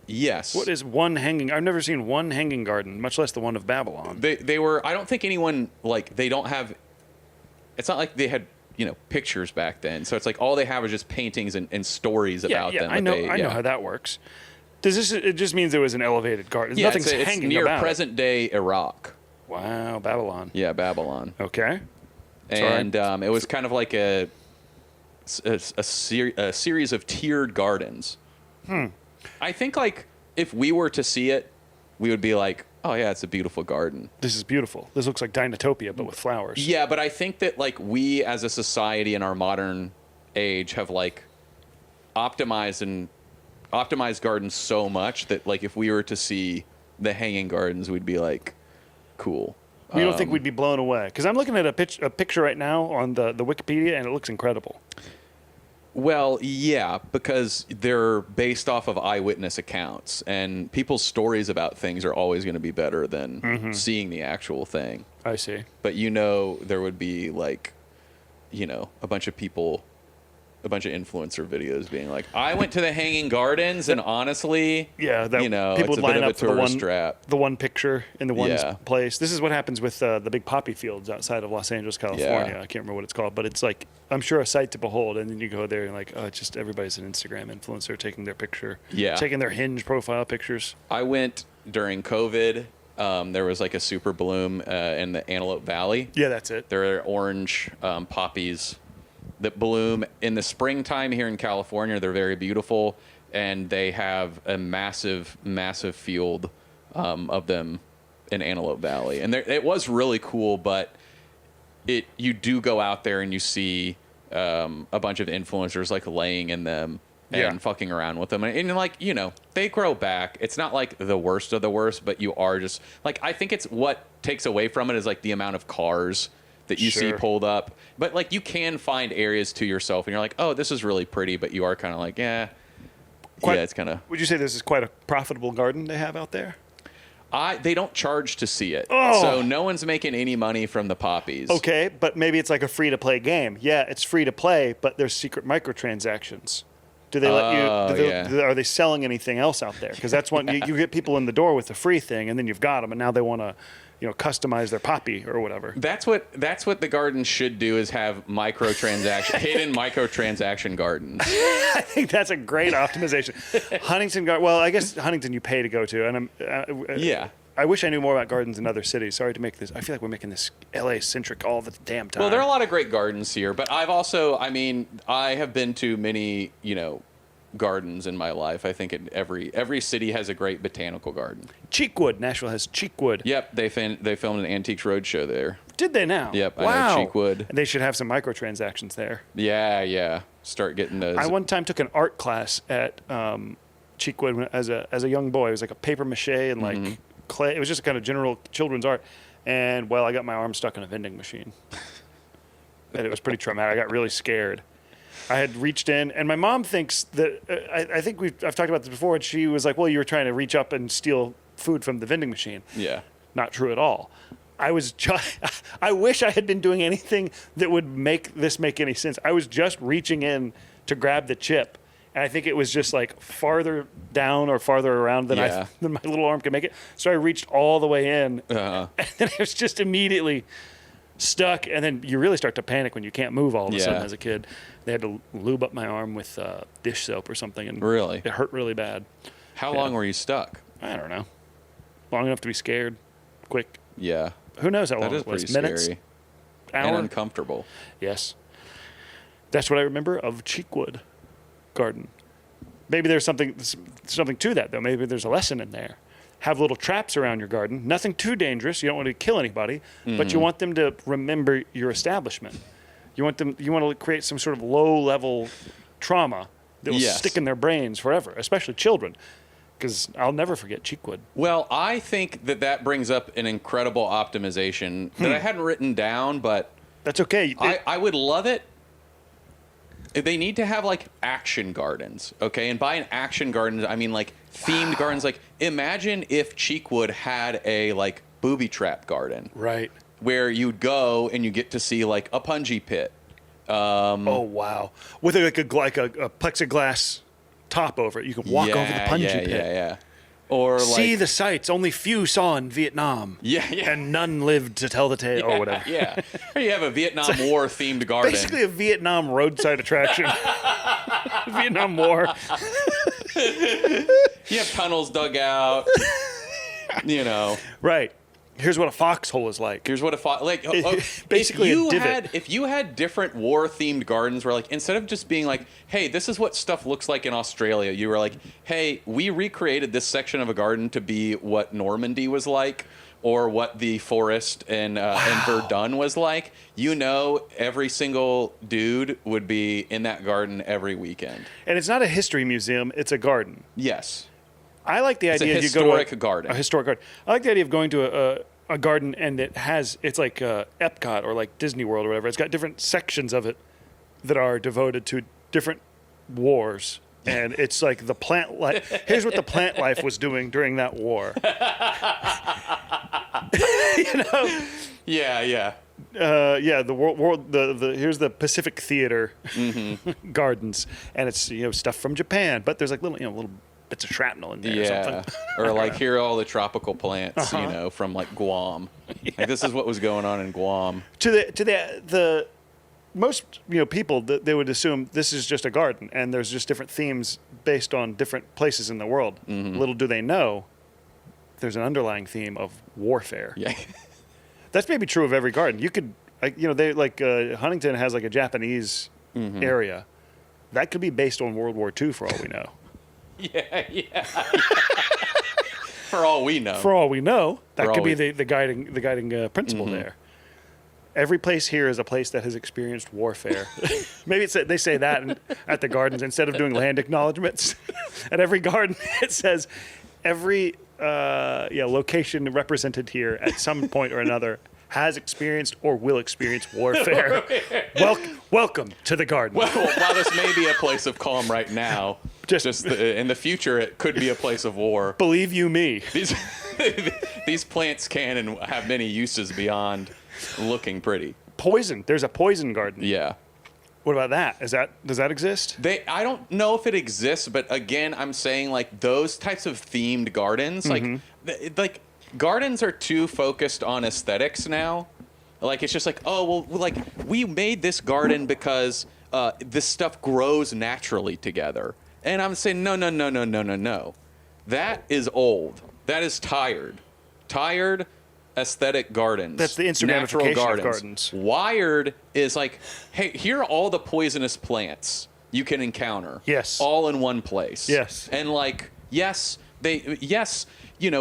Yes. What is one hanging? I've never seen one hanging garden, much less the one of Babylon. They were. I don't think anyone they don't have. It's not like they had pictures back then. So it's like all they have is just paintings and stories about them. I know. I know how that works. Does this? It just means there was an elevated garden. Yeah, Nothing's it's hanging near about it. present day Iraq. Wow, Babylon. Yeah, Babylon. Okay. And it was kind of like a series of tiered gardens. I think if we were to see it, we would be like, oh yeah, it's a beautiful garden. This is beautiful. This looks like Dinotopia, but with flowers. Yeah, but I think that we as a society in our modern age have optimized gardens so much that if we were to see the hanging gardens, we'd be like, cool. You don't think we'd be blown away? Because I'm looking at a picture right now on the Wikipedia, and it looks incredible. Well, yeah, because they're based off of eyewitness accounts, and people's stories about things are always going to be better than seeing the actual thing. I see. But there would be a bunch of people a bunch of influencer videos being like, I went to the Hanging Gardens, and honestly, Yeah, that people people it's would a bit line of a up for the tourist one trap. the one picture in the one Yeah. place. This is what happens with the big poppy fields outside of Los Angeles, California. Yeah. I can't remember what it's called, but it's like I'm sure a sight to behold. And then you go there and like, oh, it's just everybody's an Instagram influencer taking their picture, Yeah. taking their Hinge profile pictures. I went during COVID. There was like a super bloom in the Antelope Valley. Yeah, that's it. There are orange poppies that bloom in the springtime here in California. They're very beautiful, and they have a massive, massive field of them in Antelope Valley. And it was really cool, but you do go out there and you see a bunch of influencers like laying in them and Yeah. fucking around with them. And like, they grow back. It's not like the worst of the worst, but you are just like, I think it's what takes away from it is like the amount of cars that you see Sure. pulled up. But like, you can find areas to yourself and you're like, oh, this is really pretty, but you are kind of like, yeah, it's kind of. Would you say this is quite a profitable garden they have out there? They don't charge to see it. Oh. So no one's making any money from the poppies. Okay, but maybe it's like a free to play game. Yeah, it's free to play, but there's secret microtransactions. Do they let you? Yeah. Are they selling anything else out there? Because that's one you get people in the door with the free thing, and then you've got them, and now they want to, customize their poppy or whatever. That's what the garden should do is have hidden microtransaction gardens. I think that's a great optimization. Huntington Garden. Well, I guess Huntington you pay to go to, and Yeah. I wish I knew more about gardens in other cities. Sorry to make this. I feel like we're making this LA centric all the damn time. Well, there are a lot of great gardens here, but I have been to many, gardens in my life. I think every city has a great botanical garden. Cheekwood. Nashville has Cheekwood. Yep, they filmed an Antiques Roadshow there. Did they now? Yep, I know wow. Cheekwood. They should have some microtransactions there. Yeah. Start getting those. I one time took an art class at Cheekwood as a young boy. It was like a paper mache and like clay. It was just kind of general children's art. And I got my arm stuck in a vending machine, and it was pretty traumatic. I got really scared. I had reached in, and my mom thinks that I think I've talked about this before. And she was like, "Well, you were trying to reach up and steal food from the vending machine." Yeah. Not true at all. I wish I had been doing anything that would make this make any sense. I was just reaching in to grab the chip, and I think it was just like farther down or farther around than Yeah. than my little arm could make it. So I reached all the way in, Uh-huh. and then I was just immediately stuck. And then you really start to panic when you can't move all of a sudden Yeah. as a kid. They had to lube up my arm with dish soap or something, and Really? it hurt really bad. How long were you stuck? I don't know, long enough to be scared, quick. Yeah. Who knows how That long is it was? pretty Minutes, scary and hour. uncomfortable. Yes. That's what I remember of Cheekwood Garden. Maybe there's something to that, though. Maybe there's a lesson in there. Have little traps around your garden. Nothing too dangerous. You don't want to kill anybody, but you want them to remember your establishment. You want to create some sort of low-level trauma that will Yes. stick in their brains forever, especially children, because I'll never forget Cheekwood. Well, I think that brings up an incredible optimization that I hadn't written down, but That's okay. I would love it. They need to have like action gardens, okay? And by an action garden, I mean like themed gardens. Like imagine if Cheekwood had a like booby trap garden Right. where you'd go and you get to see like a punji pit. Oh wow! With like a plexiglass top over it, you can walk over the punji pit. Yeah. Or See like the sights only few saw in Vietnam. Yeah. And none lived to tell the tale, or whatever. Yeah. Or you have a Vietnam War themed garden. Basically, a Vietnam roadside attraction. Vietnam War. You have tunnels dug out. Right. Here's what a foxhole is like. Here's what Basically a divot. if you had different war themed gardens where like instead of just being like, hey, this is what stuff looks like in Australia, you were like, hey, we recreated this section of a garden to be what Normandy was like or what the forest in Verdun was like. Every single dude would be in that garden every weekend. And it's not a history museum, it's a garden. Yes. I like the a idea you go to historic garden. A historic garden. I like the idea of going to a garden and it's like Epcot or like Disney World or whatever. It's got different sections of it that are devoted to different wars. And it's like the plant life. Here's what the plant life was doing during that war. Yeah. Yeah, the the here's the Pacific Theater gardens, and it's stuff from Japan, but there's like little bits of shrapnel in there or Yeah. something. Or like here are all the tropical plants, Uh-huh. from like Guam. Like this is what was going on in Guam. To the most people they would assume this is just a garden, and there's just different themes based on different places in the world. Little do they know, there's an underlying theme of warfare. Yeah. That's maybe true of every garden. You could, they Huntington has like a Japanese area. That could be based on World War II for all we know. Yeah. For all we know. For all we know, that For could all be we- the guiding principle there. Every place here is a place that has experienced warfare. Maybe they say that at the gardens instead of doing land acknowledgments. At every garden, it says every location represented here at some point or another has experienced or will experience warfare. Welcome to the garden. Well, while this may be a place of calm right now, in the future it could be a place of war. Believe you me. These plants can and have many uses beyond looking pretty. Poison. There's a poison garden. Yeah. What about that? Does that exist? I don't know if it exists, but again, I'm saying like those types of themed gardens, like gardens are too focused on aesthetics now. Like it's just like, oh well, like we made this garden because this stuff grows naturally together, and I'm saying no. That is old. That is tired. Aesthetic gardens. That's the Instagramification of gardens. Wired is like, hey, here are all the poisonous plants you can encounter. Yes. All in one place. Yes. And like,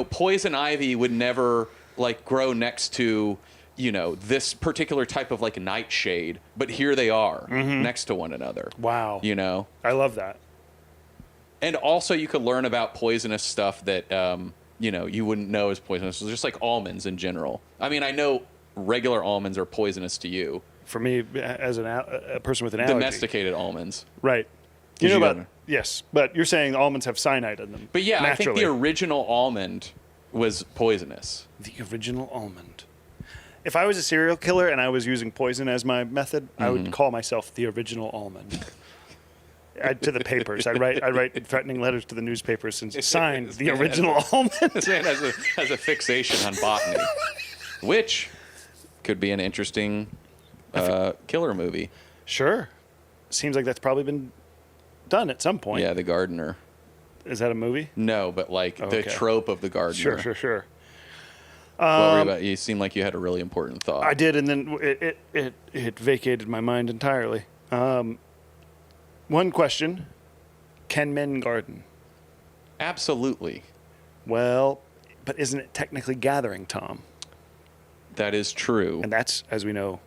poison ivy would never like grow next to, this particular type of like nightshade, but here they are next to one another. Wow. I I love that. And also you could learn about poisonous stuff that, you wouldn't know is poisonous. It's just like almonds in general. I mean, I know regular almonds are poisonous to you. For me, as a person with an allergy. Domesticated almonds. Right. Did You know you about know? Yes, but you're saying almonds have cyanide in them. But yeah, naturally. I think the original almond was poisonous. The original almond. If I was a serial killer and I was using poison as my method, I would call myself the original almond. To the papers, I'd write threatening letters to the newspapers and sign the original almond. This man has a fixation on botany, which could be an interesting killer movie. Sure. Seems like that's probably been done at some point. Yeah, The Gardener. Is that a movie? No, but like the Okay. trope of the gardener. Sure. What were you about? You seemed like you had a really important thought. I did, and then it vacated my mind entirely. One question: can men garden? Absolutely. Well, but isn't it technically gathering, Tom? That is true. And that's, as we know,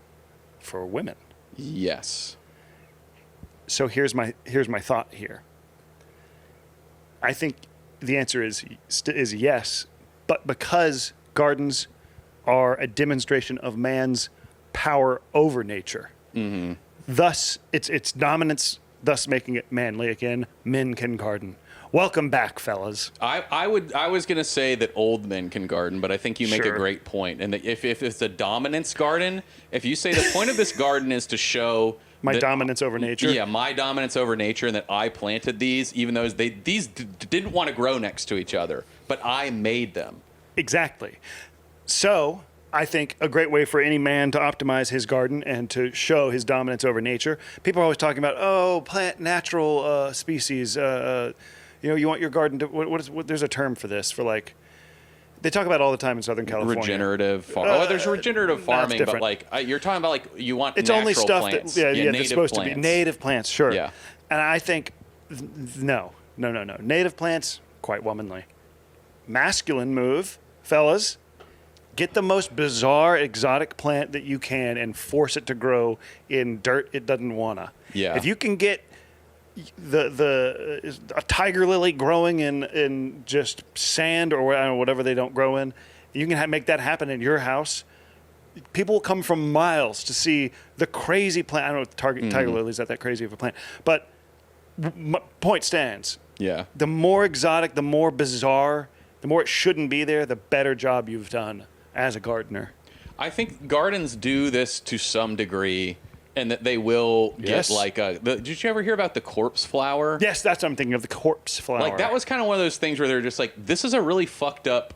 for women. Yes. So here's my thought here. I think the answer is yes, but because gardens are a demonstration of man's power over nature, thus its dominance, thus making it manly again. Men can garden. Welcome back, fellas. I was gonna say that old men can garden, but I think you make Sure. a great point. And that if it's a dominance garden, if you say the point of this garden is to show My that- dominance over nature. Yeah, my dominance over nature, and that I planted these, even though these didn't want to grow next to each other, but I made them. Exactly. So I think a great way for any man to optimize his garden and to show his dominance over nature. People are always talking about, plant natural species. You want your garden to. There's a term for this. For like, they talk about it all the time in Southern California. Regenerative farming. There's regenerative farming, but different. like you're talking about like you want It's natural only stuff plants. that that's native supposed plants. to be native plants. Sure. Yeah. And I think no. Native plants quite womanly. Masculine move, fellas. Get the most bizarre, exotic plant that you can and force it to grow in dirt it doesn't wanna. Yeah. If you can get a tiger lily growing in just sand or whatever they don't grow in, you can make that happen in your house. People will come from miles to see the crazy plant. I don't know if tiger lily is not that crazy of a plant, but point stands. Yeah. The more exotic, the more bizarre, the more it shouldn't be there, the better job you've done as a gardener. I think gardens do this to some degree, and that they will Yes. get like a. Did you ever hear about the corpse flower? Yes, that's what I'm thinking of, the corpse flower. Like that was kind of one of those things where they're just like, this is a really fucked up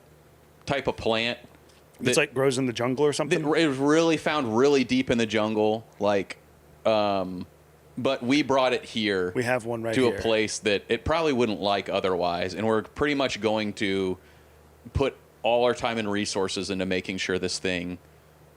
type of plant. It's like grows in the jungle or something. It was really found really deep in the jungle, like, but we brought it here. We have one right to here. a place that it probably wouldn't like otherwise, and we're pretty much going to put all our time and resources into making sure this thing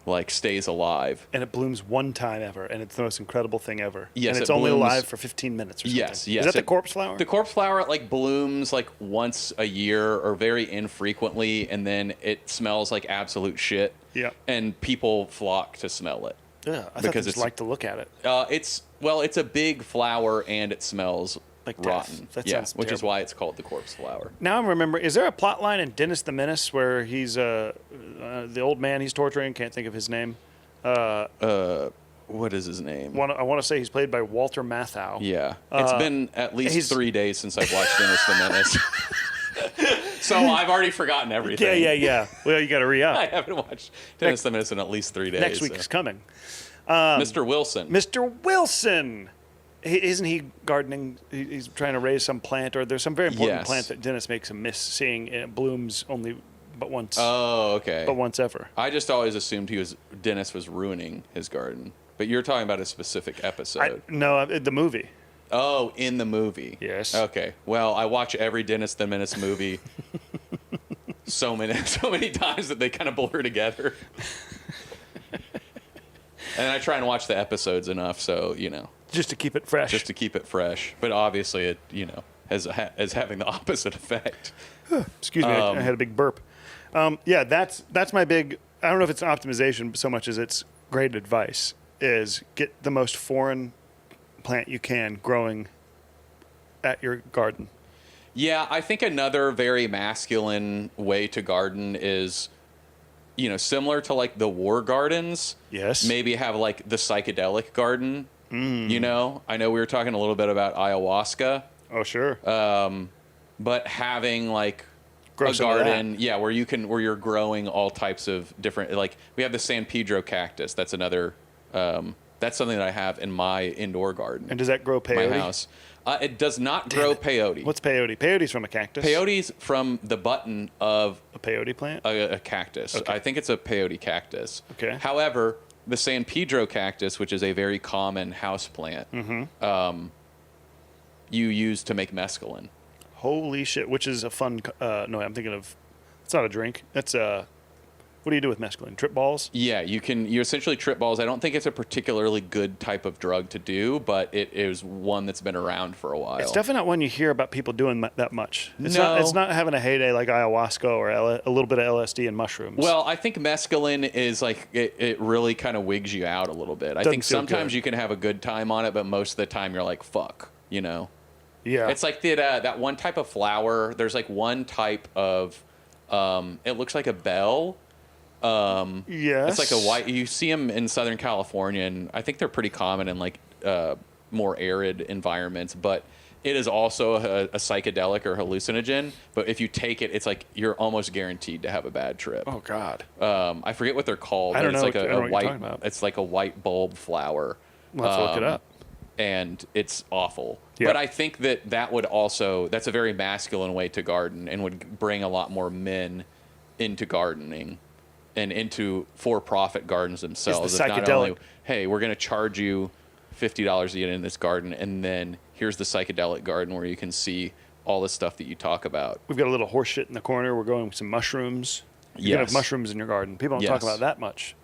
like stays alive. And it blooms one time ever, and it's the most incredible thing ever. Yes, and it's it only blooms- alive for 15 minutes or something. Yes, yes. Is that the It- corpse flower? The corpse flower like blooms like once a year or very infrequently, and then it smells like absolute shit. Yeah. And people flock to smell it. Yeah, I thought because they just it's- like to look at it. It's a big flower and it smells Like death. rotten. That yeah, sounds which is terrible. why it's called the corpse flower. Now I'm remembering, is there a plot line in Dennis the Menace where he's the old man he's torturing? Can't think of his name. What is his name? I want to say he's played by Walter Matthau. Yeah, it's been at least he's- 3 days since I've watched Dennis the Menace. So I've already forgotten everything. Yeah. Well, you got to re-up. I haven't watched Dennis the Menace in at least 3 days. Next week is coming. Mr. Wilson. Mr. Wilson. Isn't he gardening? He's trying to raise some plant, or there's some very important Yes. plant that Dennis makes him miss seeing, and it blooms only but once, Oh, okay. but once ever. I just always assumed Dennis was ruining his garden. But you're talking about a specific episode. No, the movie. Oh, in the movie. Yes. Okay. Well, I watch every Dennis the Menace movie so many times that they kind of blur together. And I try and watch the episodes enough, so Just to keep it fresh. just to keep it fresh. But obviously, it is having the opposite effect. Excuse me, I had a big burp. Yeah, that's my big. I don't know if it's an optimization so much as it's great advice. Is get the most foreign plant you can growing at your garden. Yeah, I think another very masculine way to garden is, similar to like the war gardens. Yes. Maybe have like the psychedelic garden. I know we were talking a little bit about ayahuasca, Oh sure. but having like Grow a some of that. garden, where you're growing all types of different. Like we have the San Pedro cactus. That's another. That's something that I have in my indoor garden. And does that grow my peyote? house. It does not grow peyote. What's peyote? Peyote's from a cactus. Peyote's from the button of A peyote plant. a cactus. Okay. I think it's a peyote cactus. Okay. However, the San Pedro cactus, which is a very common house plant, you use to make mescaline. Holy shit! Which is a fun. No, I'm thinking of. It's not a drink. That's a. What do you do with mescaline? Trip balls? Yeah, you essentially trip balls. I don't think it's a particularly good type of drug to do, but it is one that's been around for a while. It's definitely not one you hear about people doing that much. It's No. not. It's not having a heyday like ayahuasca or a little bit of LSD and mushrooms. Well, I think mescaline is like it really kind of wigs you out a little bit. I Doesn't think feel sometimes good. you can have a good time on it, but most of the time you're like, fuck, yeah. It's like that one type of flower. There's like one type of, it looks like a bell. Yes. It's like a white. You see them in Southern California, and I think they're pretty common in like more arid environments. But it is also a psychedelic or hallucinogen. But if you take it, it's like you're almost guaranteed to have a bad trip. Oh God. I forget what they're called. I but don't it's know like what- I don't a know what you're white. talking about. It's like a white bulb flower. We'll have to look it up. And it's awful. Yeah. But I think that would also, that's a very masculine way to garden and would bring a lot more men into gardening and into for-profit gardens themselves. Is the It's not psychedelic- only, hey, we're going to charge you $50 to get in this garden, and then here's the psychedelic garden where you can see all the stuff that you talk about. We've got a little horse shit in the corner. We're going with some mushrooms. You can have Yes. mushrooms in your garden. People don't talk Yes. about that much.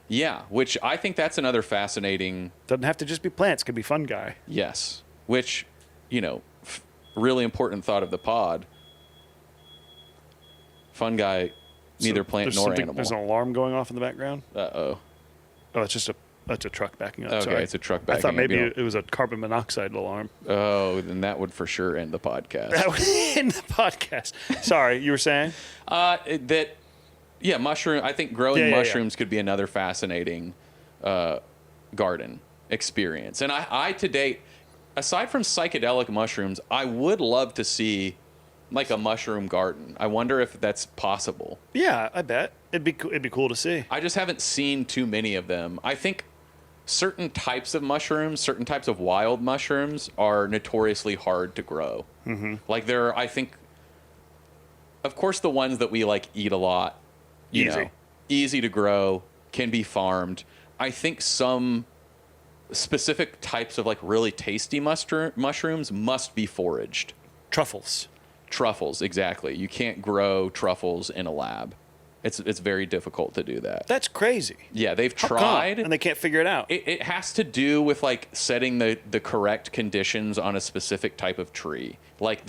Yeah, which I think that's another fascinating. Doesn't have to just be plants. Could be fungi. Yes, which, really important thought of the pod. Fungi, neither plant There's nor something- animal. There's an alarm going off in the background. Uh-oh. Oh, it's just that's a truck backing up. Okay, Sorry. it's a truck I backing thought up. maybe You it was a carbon monoxide alarm. Oh, then that would for sure end the podcast. That was in the podcast. Sorry, you were saying? Mushroom. I think growing Yeah. mushrooms could be another fascinating garden experience. And I to date, aside from psychedelic mushrooms, I would love to see like a mushroom garden. I wonder if that's possible. Yeah, I bet it'd be cool to see. I just haven't seen too many of them. I think certain types of mushrooms, certain types of wild mushrooms are notoriously hard to grow. Mm-hmm. Like I think, of course, the ones that we like eat a lot, you know, easy to grow, can be farmed. I think some specific types of like really tasty mushrooms must be foraged. Truffles, exactly. You can't grow truffles in a lab. It's very difficult to do that. That's crazy. Yeah, they've How tried. come? And they can't figure it out. It has to do with like setting the correct conditions on a specific type of tree. Like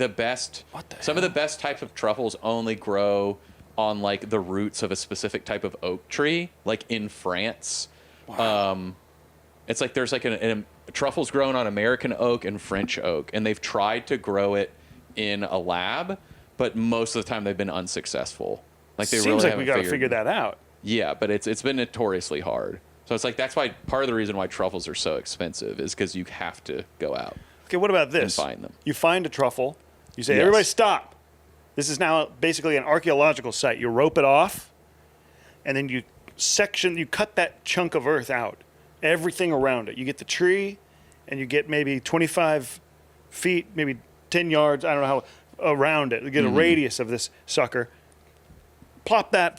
some of the best types of truffles only grow on like the roots of a specific type of oak tree, like in France. Wow. It's like there's like truffles grown on American oak and French oak, and they've tried to grow it in a lab, but most of the time they've been unsuccessful. Like they Seems really like we got to figure that out. Yeah, but it's been notoriously hard. So it's like that's why part of the reason why truffles are so expensive is because you have to go out. Okay, what about this? And find them. You find a truffle. You say, Yes. everybody stop. This is now basically an archaeological site. You rope it off, and then you cut that chunk of earth out, everything around it. You get the tree, and you get maybe 25 feet, maybe 10 yards, I don't know how, around it. You get a radius of this sucker. Plop that,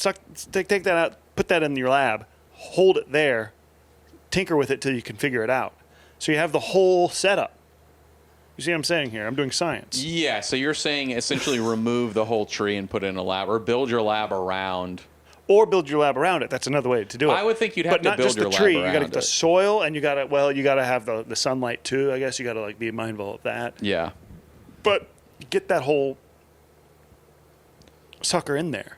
take that out, put that in your lab, hold it there, tinker with it till you can figure it out. So you have the whole setup. You see what I'm saying here? I'm doing science. Yeah, so you're saying essentially remove the whole tree and put it in a lab, or build your lab around. Or build your lab around it. That's another way to do it. I would think you'd have but to build your lab lab around it. But not just the tree. You got to around get the it. soil, and you got to have the sunlight too. I guess you got to like be mindful of that. Yeah. But get that whole sucker in there.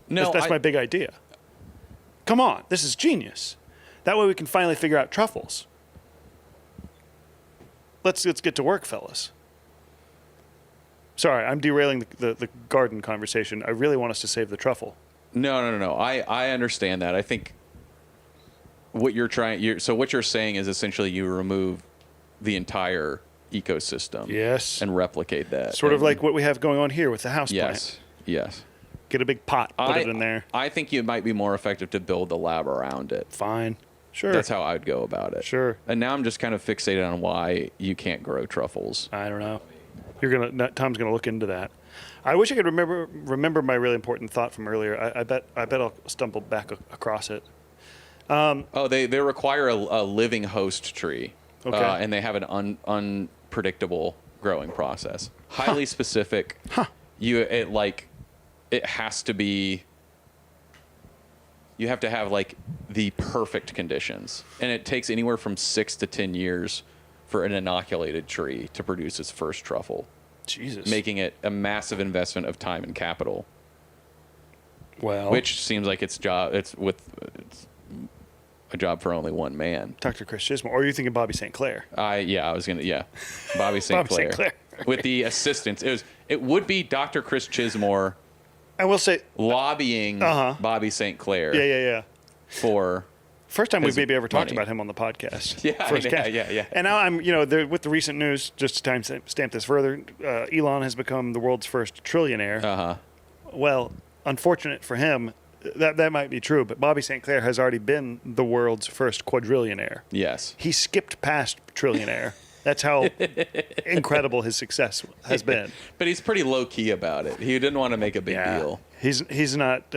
No, That's my big idea. Come on, this is genius. That way we can finally figure out truffles. Let's get to work, fellas. Sorry, I'm derailing the garden conversation. I really want us to save the truffle. No. I understand that. I think what you're saying is essentially you remove the entire ecosystem. Yes. And replicate that. Sort of like what we have going on here with the house plant. Yes. Get a big pot, put it in there. I think it might be more effective to build the lab around it. Fine. Sure. That's how I'd go about it. Sure. And now I'm just kind of fixated on why you can't grow truffles. I don't know. Tom's gonna look into that. I wish I could remember my really important thought from earlier. I bet I'll stumble back across it. They require a living host tree. Okay. And they have an unpredictable growing process. Highly specific. It has to be. You have to have like the perfect conditions, and it takes anywhere from 6 to 10 years for an inoculated tree to produce its first truffle. Jesus. Making it a massive investment of time and capital. Well, Which seems like it's a job for only one man. Dr. Chris Chismore, or are you thinking Bobby St. Clair? Bobby St. St. Clair. With the assistance. It would be Dr. Chris Chismore. I will say Lobbying Bobby St. Clair. Yeah. For first time we've maybe ever talked money. about him on the podcast. Yeah. And now I'm, with the recent news, just to time stamp this further, Elon has become the world's first trillionaire. Well, unfortunate for him, that might be true, but Bobby St. Clair has already been the world's first quadrillionaire. Yes. He skipped past trillionaire. That's how incredible his success has been. But he's pretty low key about it. He didn't want to make a big deal. He's not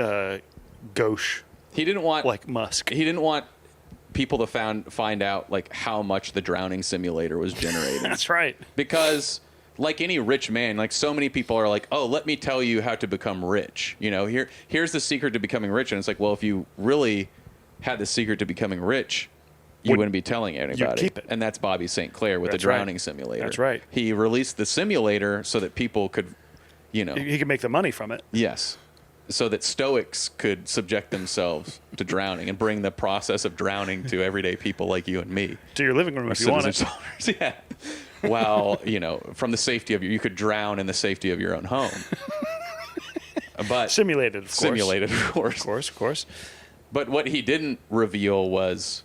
gauche. He didn't want like Musk. He didn't want people to find out like how much the drowning simulator was generating. That's right. Because like any rich man, like so many people are like, "Oh, let me tell you how to become rich." Here's the secret to becoming rich, and it's like, well, if you really had the secret to becoming rich, you wouldn't be telling anybody. You'd keep it. And that's Bobby St. Clair with the drowning simulator. That's right. He released the simulator so that people could, He could make the money from it. Yes. So that Stoics could subject themselves to drowning and bring the process of drowning to everyday people like you and me. To your living room if you want it. Yeah. While, from the safety of you could drown in the safety of your own home. But Simulated, of course. Simulated, of course. Of course. But what he didn't reveal was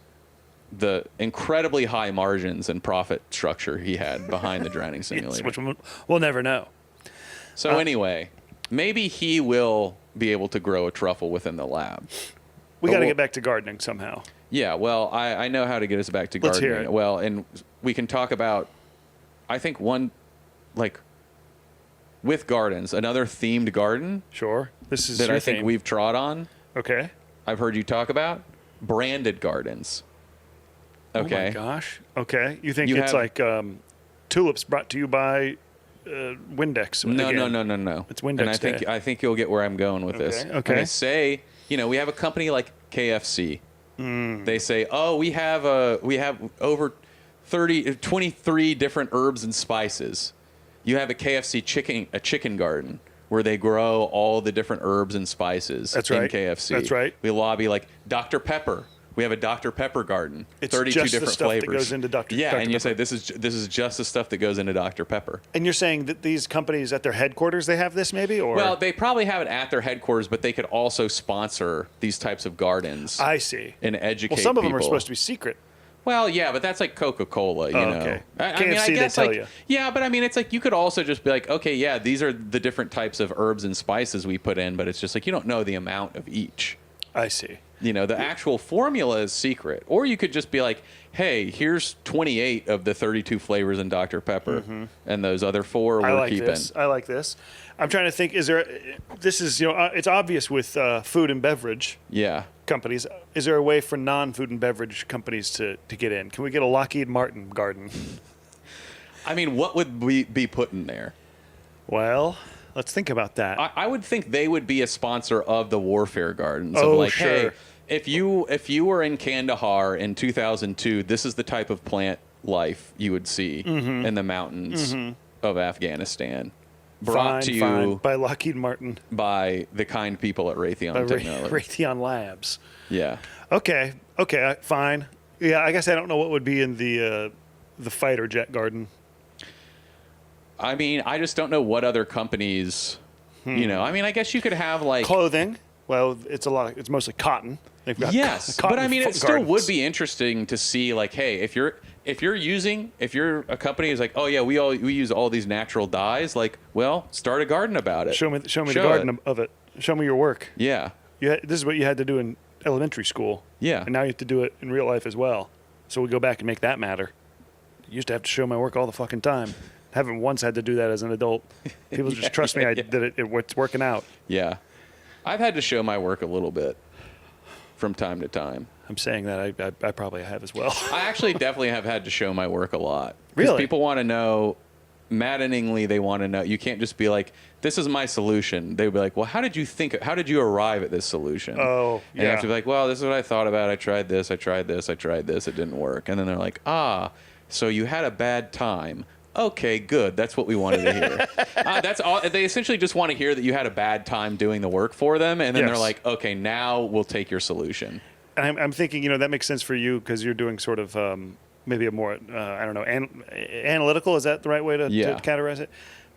the incredibly high margins and profit structure he had behind the drowning simulator. Yes, which we'll never know. So anyway, maybe he will be able to grow a truffle within the lab. We But got to we'll- get back to gardening somehow. Yeah, well, I know how to get us back to Let's gardening. hear it. Well, and we can talk about, I think with gardens, another themed garden Sure. This is that your I think theme. we've trod on. Okay. I've heard you talk about branded gardens. Okay. Oh my gosh. Okay. You think You it's have- like tulips brought to you by Windex? No, again? no. It's Windex And Day. I think you'll get where I'm going with this. Okay, I'm okay. gonna say, we have a company like KFC. Hmm. They say, oh, we have over 23 different herbs and spices. You have a KFC chicken garden where they grow all the different herbs and spices That's in right. KFC. That's right. We lobby like Dr. Pepper. We have a Dr. Pepper garden. It's 32 just the different stuff that flavors. goes into Dr. Yeah, Dr. and you Pepper. say this is just the stuff that goes into Dr. Pepper. And you're saying that these companies at their headquarters they have this maybe, or Well, they probably have it at their headquarters, but they could also sponsor these types of gardens I see. and educate Well, some of them are people. supposed to be secret. Well, yeah, but that's like Coca-Cola, you know. okay. I KFC, mean, I they guess tell like you. yeah, but I mean, it's like you could also just be like, okay, yeah, these are the different types of herbs and spices we put in, but it's just like you don't know the amount of each. I see. The actual formula is secret. Or you could just be like, hey, here's 28 of the 32 flavors in Dr. Pepper, and those other 4 I we're like keeping. this. I like this. I'm trying to think. Is there? This is it's obvious with food and beverage Yeah. companies. Is there a way for non-food and beverage companies to get in? Can we get a Lockheed Martin garden? I mean, what would we be put in there? Well, let's think about that. I would think they would be a sponsor of the Warfare Gardens. Oh, of like, sure. hey, if you were in Kandahar in 2002, this is the type of plant life you would see Mm-hmm. in the mountains of Afghanistan. Brought to you fine. By Lockheed Martin, by the kind people at Raytheon by Technology. Raytheon Labs. Yeah. Okay, fine. Yeah, I guess I don't know what would be in the fighter jet garden. I mean, I just don't know what other companies, I mean, I guess you could have like Clothing. Well, it's mostly cotton. They've got yes, cotton but I mean, it still gardens. would be interesting to see, like, hey, if you're a company is like, oh yeah, we use all these natural dyes, like, well, start a garden about it. Show me the Show garden it. of it. Show me your work. Yeah, This is what you had to do in elementary school. Yeah. And now you have to do it in real life as well. So we go back and make that matter. I used to have to show my work all the fucking time. Haven't once had to do that as an adult. People just trust me. That it's working out. yeah. I've had to show my work a little bit from time to time. I'm saying that I probably have as well. I actually definitely have had to show my work a lot. 'Cause Really? people want to know, maddeningly, they want to know. You can't just be like, this is my solution. They'd be like, well, how did you arrive at this solution? Oh, And you have yeah. to be like, well, this is what I thought about. I tried this, I tried this, I tried this. It didn't work. And then they're like, so you had a bad time. Okay, good. That's what we wanted to hear. That's all. They essentially just want to hear that you had a bad time doing the work for them. And then they're Yes. like, okay, now we'll take your solution. And I'm thinking, that makes sense for you because you're doing sort of maybe a more, I don't know, analytical. Is that the right way to Yeah. categorize it?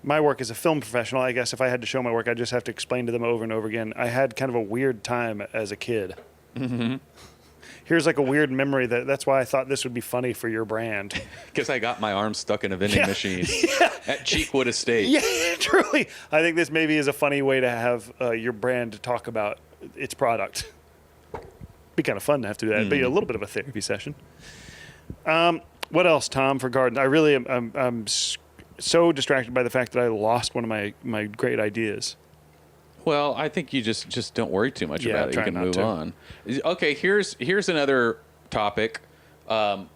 My work as a film professional, I guess if I had to show my work, I just have to explain to them over and over again. I had kind of a weird time as a kid. Mm-hmm. Here's like a weird memory that's why I thought this would be funny for your brand. Because I got my arm stuck in a vending Yeah. machine at Cheekwood Estate. Yeah, truly. I think this maybe is a funny way to have your brand talk about its product. Be kind of fun to have to do that. Be a little bit of a therapy session. What else, Tom, for garden? I really am. I'm so distracted by the fact that I lost one of my great ideas. Well, I think you just don't worry too much Yeah, about I'm it. You trying can not move to. on. Okay, here's another topic on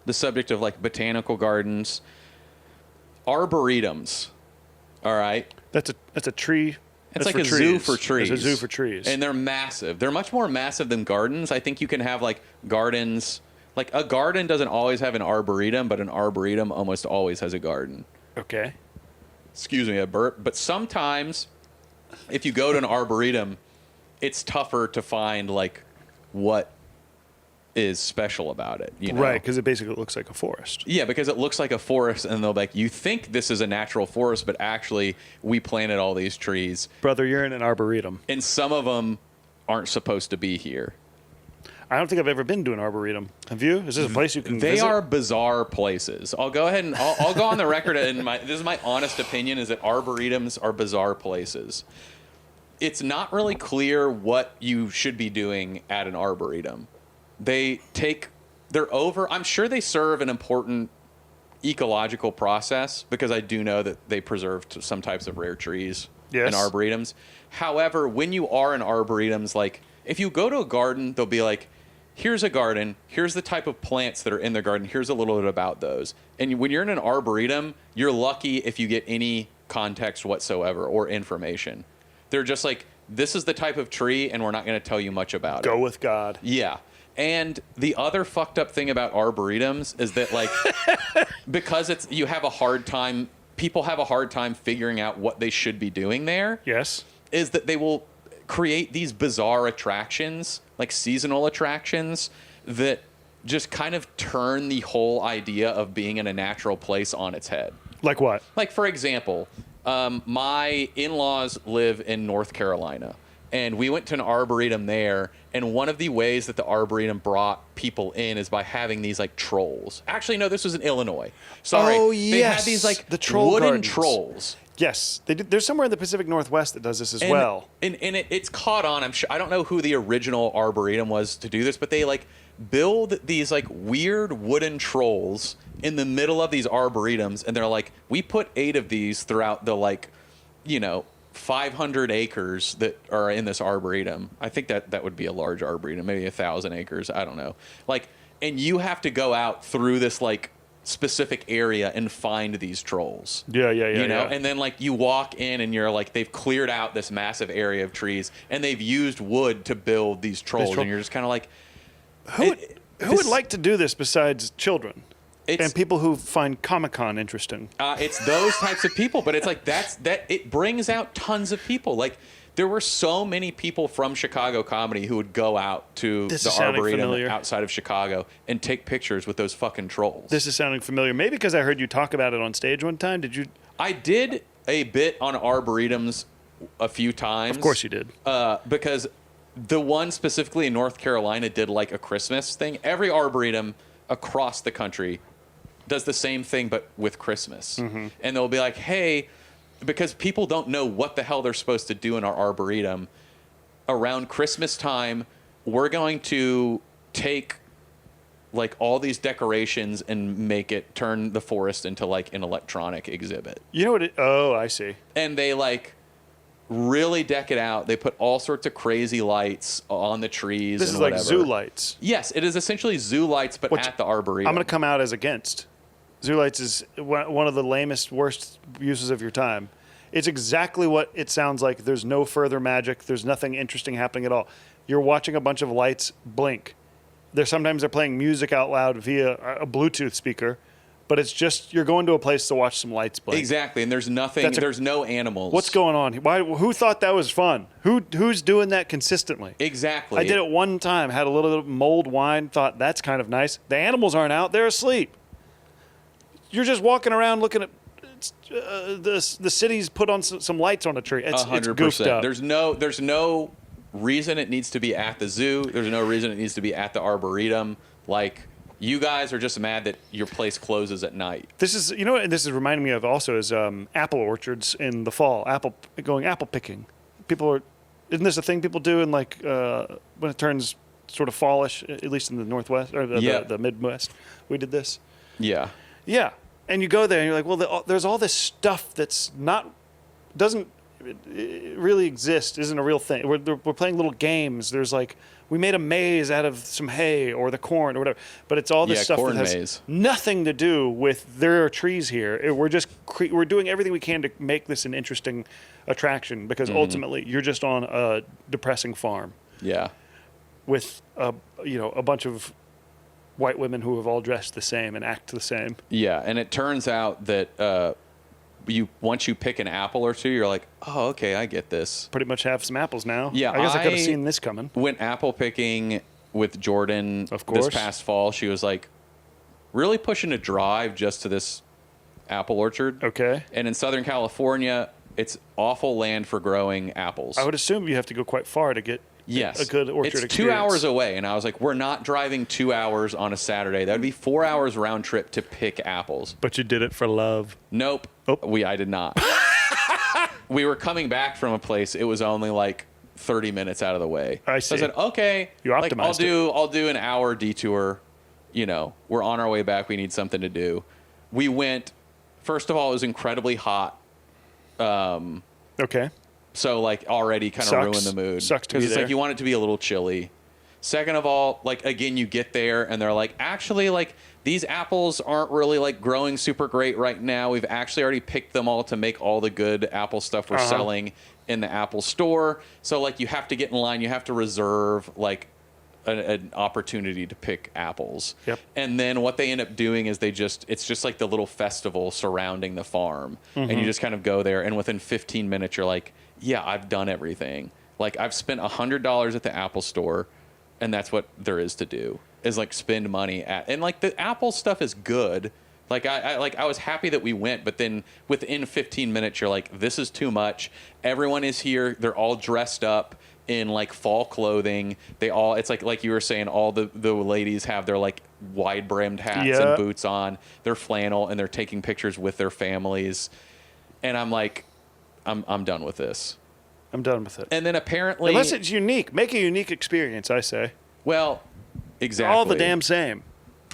the subject of like botanical gardens. Arboretums. All right. That's a tree. It's that's like for a trees. zoo for trees. It's a zoo for trees. And they're massive. They're much more massive than gardens. I think you can have like gardens. Like a garden doesn't always have an arboretum, but an arboretum almost always has a garden. Okay. Excuse me, a burp. But sometimes if you go to an arboretum, it's tougher to find like what is special about it. You know? Right, because it basically looks like a forest. Yeah, because it looks like a forest, and they'll be like, you think this is a natural forest, but actually we planted all these trees, Brother, you're in an arboretum. and some of them aren't supposed to be here. I don't think I've ever been to an arboretum. Have you? Is this a place you can They visit? are bizarre places. I'll go ahead and I'll go on the record, and this is my honest opinion, is that arboretums are bizarre places. It's not really clear what you should be doing at an arboretum. They're over. I'm sure they serve an important ecological process, because I do know that they preserve some types of rare trees Yes. in arboretums. However, when you are in arboretums, like if you go to a garden, they'll be like, here's a garden, here's the type of plants that are in the garden, here's a little bit about those. And when you're in an arboretum, you're lucky if you get any context whatsoever or information. They're just like, this is the type of tree, and we're not going to tell you much about it. Go with God. Yeah. And the other fucked up thing about arboretums is that, like, because people have a hard time figuring out what they should be doing there, Yes. is that they will create these bizarre attractions, like seasonal attractions, that just kind of turn the whole idea of being in a natural place on its head. Like what? Like, for example, my in-laws live in North Carolina, and we went to an arboretum there, and one of the ways that the arboretum brought people in is by having these, like, trolls. Actually, no, this was in Illinois. Sorry. Oh, They yes. had these, like, The troll wooden gardens. trolls. Yes. There's somewhere in the Pacific Northwest that does this as And, well. and it's caught on. I'm sure. I don't know who the original arboretum was to do this, but they, like, build these, like, weird wooden trolls in the middle of these arboretums, and they're like, we put 8 of these throughout the, like, 500 acres that are in this arboretum. I think that would be a large arboretum, maybe 1,000 acres. I don't know. Like, and you have to go out through this, like, specific area and find these trolls. Yeah. And then, like, you walk in and you're like, they've cleared out this massive area of trees and they've used wood to build these trolls, and you're just kind of like, Who would like to do this besides children It's- and people who find Comic-Con interesting? it's those types of people, but it's like it brings out tons of people. Like, there were so many people from Chicago comedy who would go out to This the is sounding arboretum familiar. outside of Chicago and take pictures with those fucking trolls. This is sounding familiar. Maybe because I heard you talk about it on stage one time. Did you? I did a bit on arboretums a few times. Of course you did. Because the one specifically in North Carolina did, like, a Christmas thing. Every arboretum across the country does the same thing, but with Christmas. Mm-hmm. And they'll be like, hey, because people don't know what the hell they're supposed to do in our arboretum, around Christmas time, we're going to take, like, all these decorations and turn the forest into, like, an electronic exhibit. You know what? Oh, I see. And they, like, really deck it out. They put all sorts of crazy lights on the trees. This and is like whatever. zoo lights. Yes, it is essentially zoo lights, but Which at the arboretum. I'm going to come out as against. Zoo lights is one of the lamest, worst uses of your time. It's exactly what it sounds like. There's no further magic. There's nothing interesting happening at all. You're watching a bunch of lights blink. Sometimes they're playing music out loud via a Bluetooth speaker, but it's just you're going to a place to watch some lights blink. Exactly, and there's nothing. That's There's no animals. What's going on? Who thought that was fun? Who's doing that consistently? Exactly. I did it one time. Had a little bit of mulled wine. Thought that's kind of nice. The animals aren't out. They're asleep. You're just walking around looking at the city's put on some lights on a tree. It's goofed 100%. up. There's no reason it needs to be at the zoo. There's no reason it needs to be at the arboretum. Like, you guys are just mad that your place closes at night. This is, what this is reminding me of also is apple orchards in the fall. Going apple picking. Isn't this a thing people do in, like, when it turns sort of fallish, at least in the Northwest or the Midwest? We did this. Yeah. Yeah, and you go there and you're like, well, there's all this stuff that's doesn't really exist, isn't a real thing. We're playing little games. There's, like, we made a maze out of some hay or the corn or whatever, but it's all this stuff corn that has maze. nothing to do with there are trees here. We're just we're doing everything we can to make this an interesting attraction because ultimately you're just on a depressing farm Yeah. with a bunch of white women who have all dressed the same and act the same. Yeah, and it turns out that once you pick an apple or two, you're like, oh, okay, I get this. Pretty much have some apples now. Yeah, I guess I could have seen this coming. Went apple picking with Jordan Of course. this past fall. She was like really pushing to drive just to this apple orchard. Okay. And in Southern California, it's awful land for growing apples. I would assume you have to go quite far to get Yes. a good orchard It's experience. 2 hours away. And I was like, we're not driving 2 hours on a Saturday. That would be 4 hours round trip to pick apples. But you did it for love. Nope. Oh. I did not. We were coming back from a place. It was only like 30 minutes out of the way. I So I see. said, okay. You like, optimized I'll do an hour detour. You know, we're on our way back. We need something to do. We went, first of all, it was incredibly hot. Okay. So like already kind of Sucks. ruined the mood. Sucks to be Because it's there. like you want it to be a little chilly. Second of all, like again, you get there and they're like, actually, like these apples aren't really like growing super great right now. We've actually already picked them all to make all the good apple stuff we're selling in the Apple store. So like you have to get in line. You have to reserve like an opportunity to pick apples. Yep. And then what they end up doing is it's just like the little festival surrounding the farm. And you just kind of go there and within 15 minutes you're like, yeah, I've done everything. Like I've spent $100 at the Apple store and that's what there is to do is like spend money at, and like the Apple stuff is good. Like I was happy that we went, but then within 15 minutes you're like, this is too much. Everyone is here. They're all dressed up in like fall clothing. It's like you were saying, all the ladies have their like wide brimmed hats Yeah. and boots on. They're flannel and they're taking pictures with their families. And I'm like, I'm done with this. I'm done with it. And then apparently, Unless it's unique. Make a unique experience, I say. well, exactly. All the damn same.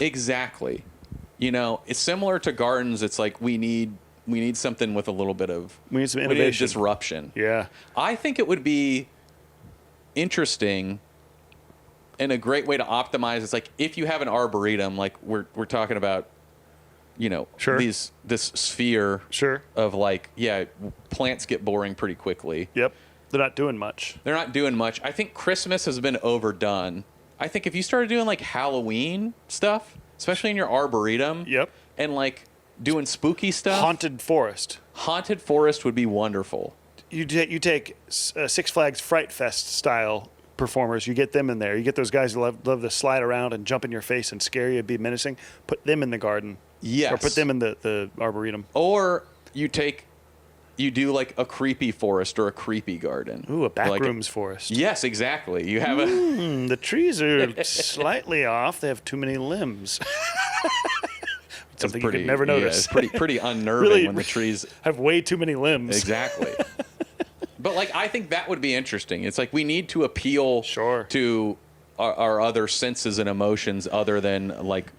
Exactly. You know, it's similar to gardens. It's like we need something with a little bit of We need some a innovation. disruption. Yeah. I think it would be interesting and a great way to optimize. It's like if you have an arboretum, like we're talking about, you know, Sure. this sphere Sure. of like, yeah, plants get boring pretty quickly. Yep. They're not doing much. They're not doing much. I think Christmas has been overdone. I think if you started doing like Halloween stuff, especially in your arboretum, Yep. and like doing spooky stuff, Haunted forest. haunted forest would be wonderful. You take Six Flags Fright Fest style performers. You get them in there. You get those guys who love to slide around and jump in your face and scare you, be menacing. Put them in the garden. Yes. Or put them in the arboretum. Or you do like a creepy forest or a creepy garden. Ooh, a Like backrooms forest. Yes, exactly. You have a The trees are slightly off. They have too many limbs. Something you could never yeah, notice. it's pretty unnerving Really- when the trees have way too many limbs. exactly. But like I think that would be interesting. It's like we need to appeal Sure. to our other senses and emotions other than like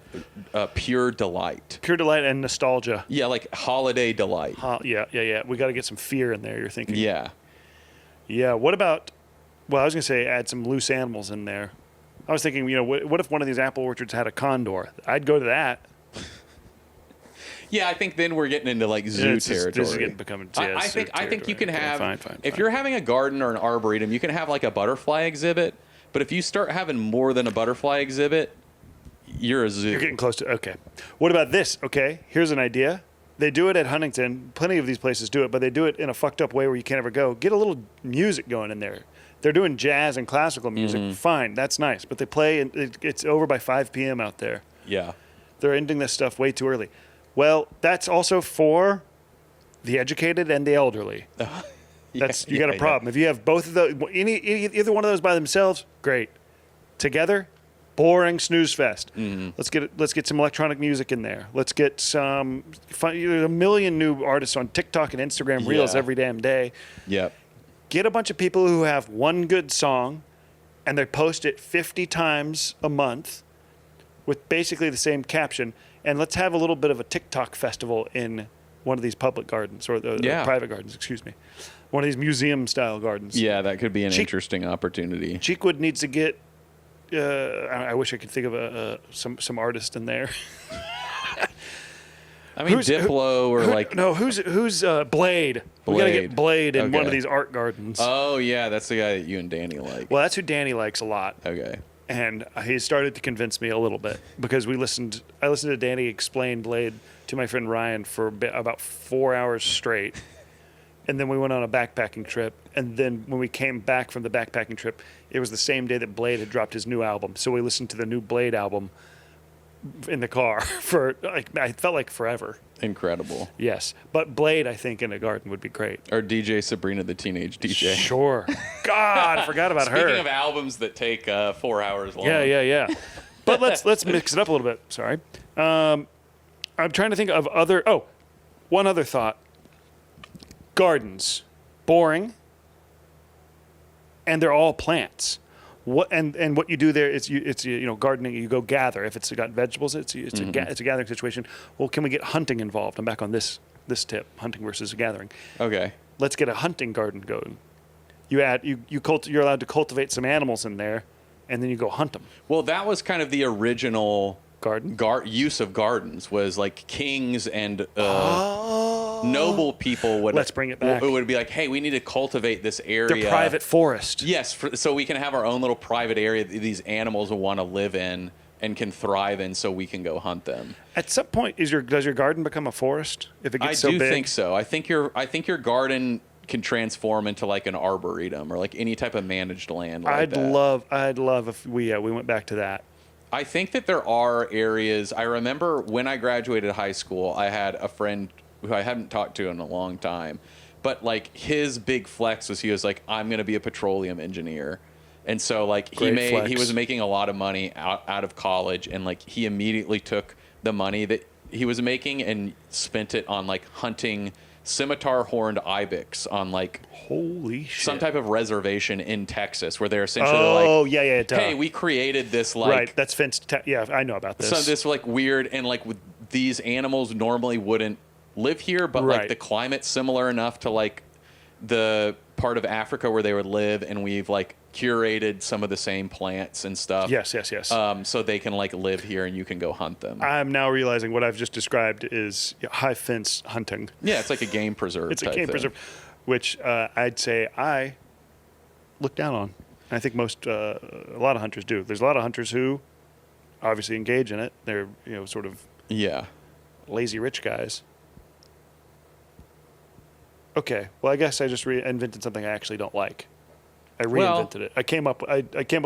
pure delight. Pure delight and nostalgia. Yeah, like holiday delight. Yeah. We got to get some fear in there, you're thinking. Yeah. Yeah. What about, well, I was going to say add some loose animals in there. I was thinking, you know, what if one of these apple orchards had a condor? I'd go to that. Yeah, I think then we're getting into like zoo territory. This is becoming yeah, I zoo think you can territory. have Fine, if you're having a garden or an arboretum, you can have like a butterfly exhibit. But if you start having more than a butterfly exhibit, you're a zoo. You're getting close to, okay. What about this? Okay, here's an idea. They do it at Huntington. Plenty of these places do it, but they do it in a fucked up way where you can't ever go. Get a little music going in there. They're doing jazz and classical music. Mm-hmm. Fine, that's nice. But they play, and it's over by 5 p.m. out there. Yeah. They're ending this stuff way too early. Well, that's also for the educated and the elderly. That's you got a problem. If you have both of those, either one of those by themselves, great. Together, boring snooze fest. Mm-hmm. Let's get some electronic music in there. Let's get some fun. There's a million new artists on TikTok and Instagram Reels Yeah. every damn day. Yep. Get a bunch of people who have one good song, and they post it 50 times a month, with basically the same caption. And let's have a little bit of a TikTok festival in one of these public gardens or the Yeah. private gardens. Excuse me, one of these museum-style gardens. Yeah, that could be an Cheek- interesting opportunity. Cheekwood needs to get. I wish I could think of some artist in there. I mean, Diplo or like. no, who's Blade? We gotta get Blade in one of Okay. these art gardens. Oh yeah, that's the guy that you and Danny like. Well, that's who Danny likes a lot, Okay. and he started to convince me a little bit because I listened to Danny explain Blade to my friend Ryan for about 4 hours straight. And then we went on a backpacking trip. And then when we came back from the backpacking trip, it was the same day that Blade had dropped his new album. So we listened to the new Blade album in the car for like I felt like forever. Incredible. Yes, but Blade, I think, in a garden would be great. Or DJ Sabrina the Teenage DJ. Sure. God, I forgot about her. Speaking of albums that take 4 hours long. Yeah. But let's mix it up a little bit. Sorry. I'm trying to think of other. Oh, one other thought. Gardens, boring, and they're all plants. What and what you do there is it's gardening. You go gather. If it's got vegetables, it's a gathering situation. Well, can we get hunting involved? I'm back on this tip: hunting versus a gathering. Okay. Let's get a hunting garden going. You're allowed to cultivate some animals in there, and then you go hunt them. Well, that was kind of the original Garden? use of gardens was like kings and noble people would Let's bring it back. It would be like, hey, we need to cultivate this area. The private forest. Yes, so we can have our own little private area that these animals will want to live in and can thrive in, so we can go hunt them. At some point, does your garden become a forest if it gets so I big? do think so. I think your garden can transform into like an arboretum or like any type of managed land. Like I'd love if we went back to that. I think that there are areas. I remember when I graduated high school, I had a friend who I hadn't talked to in a long time, but like his big flex was he was like, I'm going to be a petroleum engineer. And so like he was making a lot of money out of college, and like he immediately took the money that he was making and spent it on like hunting scimitar horned ibex on like Holy shit. some type of reservation in Texas where they're essentially duh. hey, we created this like right, that's fenced. Yeah, I know about this. so this like weird, and like with these animals normally wouldn't live here, but like Right. the climate's similar enough to like the part of Africa where they would live, and we've like curated some of the same plants and stuff. Yes. So they can like live here and you can go hunt them. I'm now realizing what I've just described is high fence hunting. Yeah, it's like a game preserve. It's a type game thing. preserve, which I'd say I look down on. I think a lot of hunters do. There's a lot of hunters who obviously engage in it. They're sort of Yeah. lazy rich guys. Okay, well I guess I just reinvented something I actually don't like. I reinvented it. I came up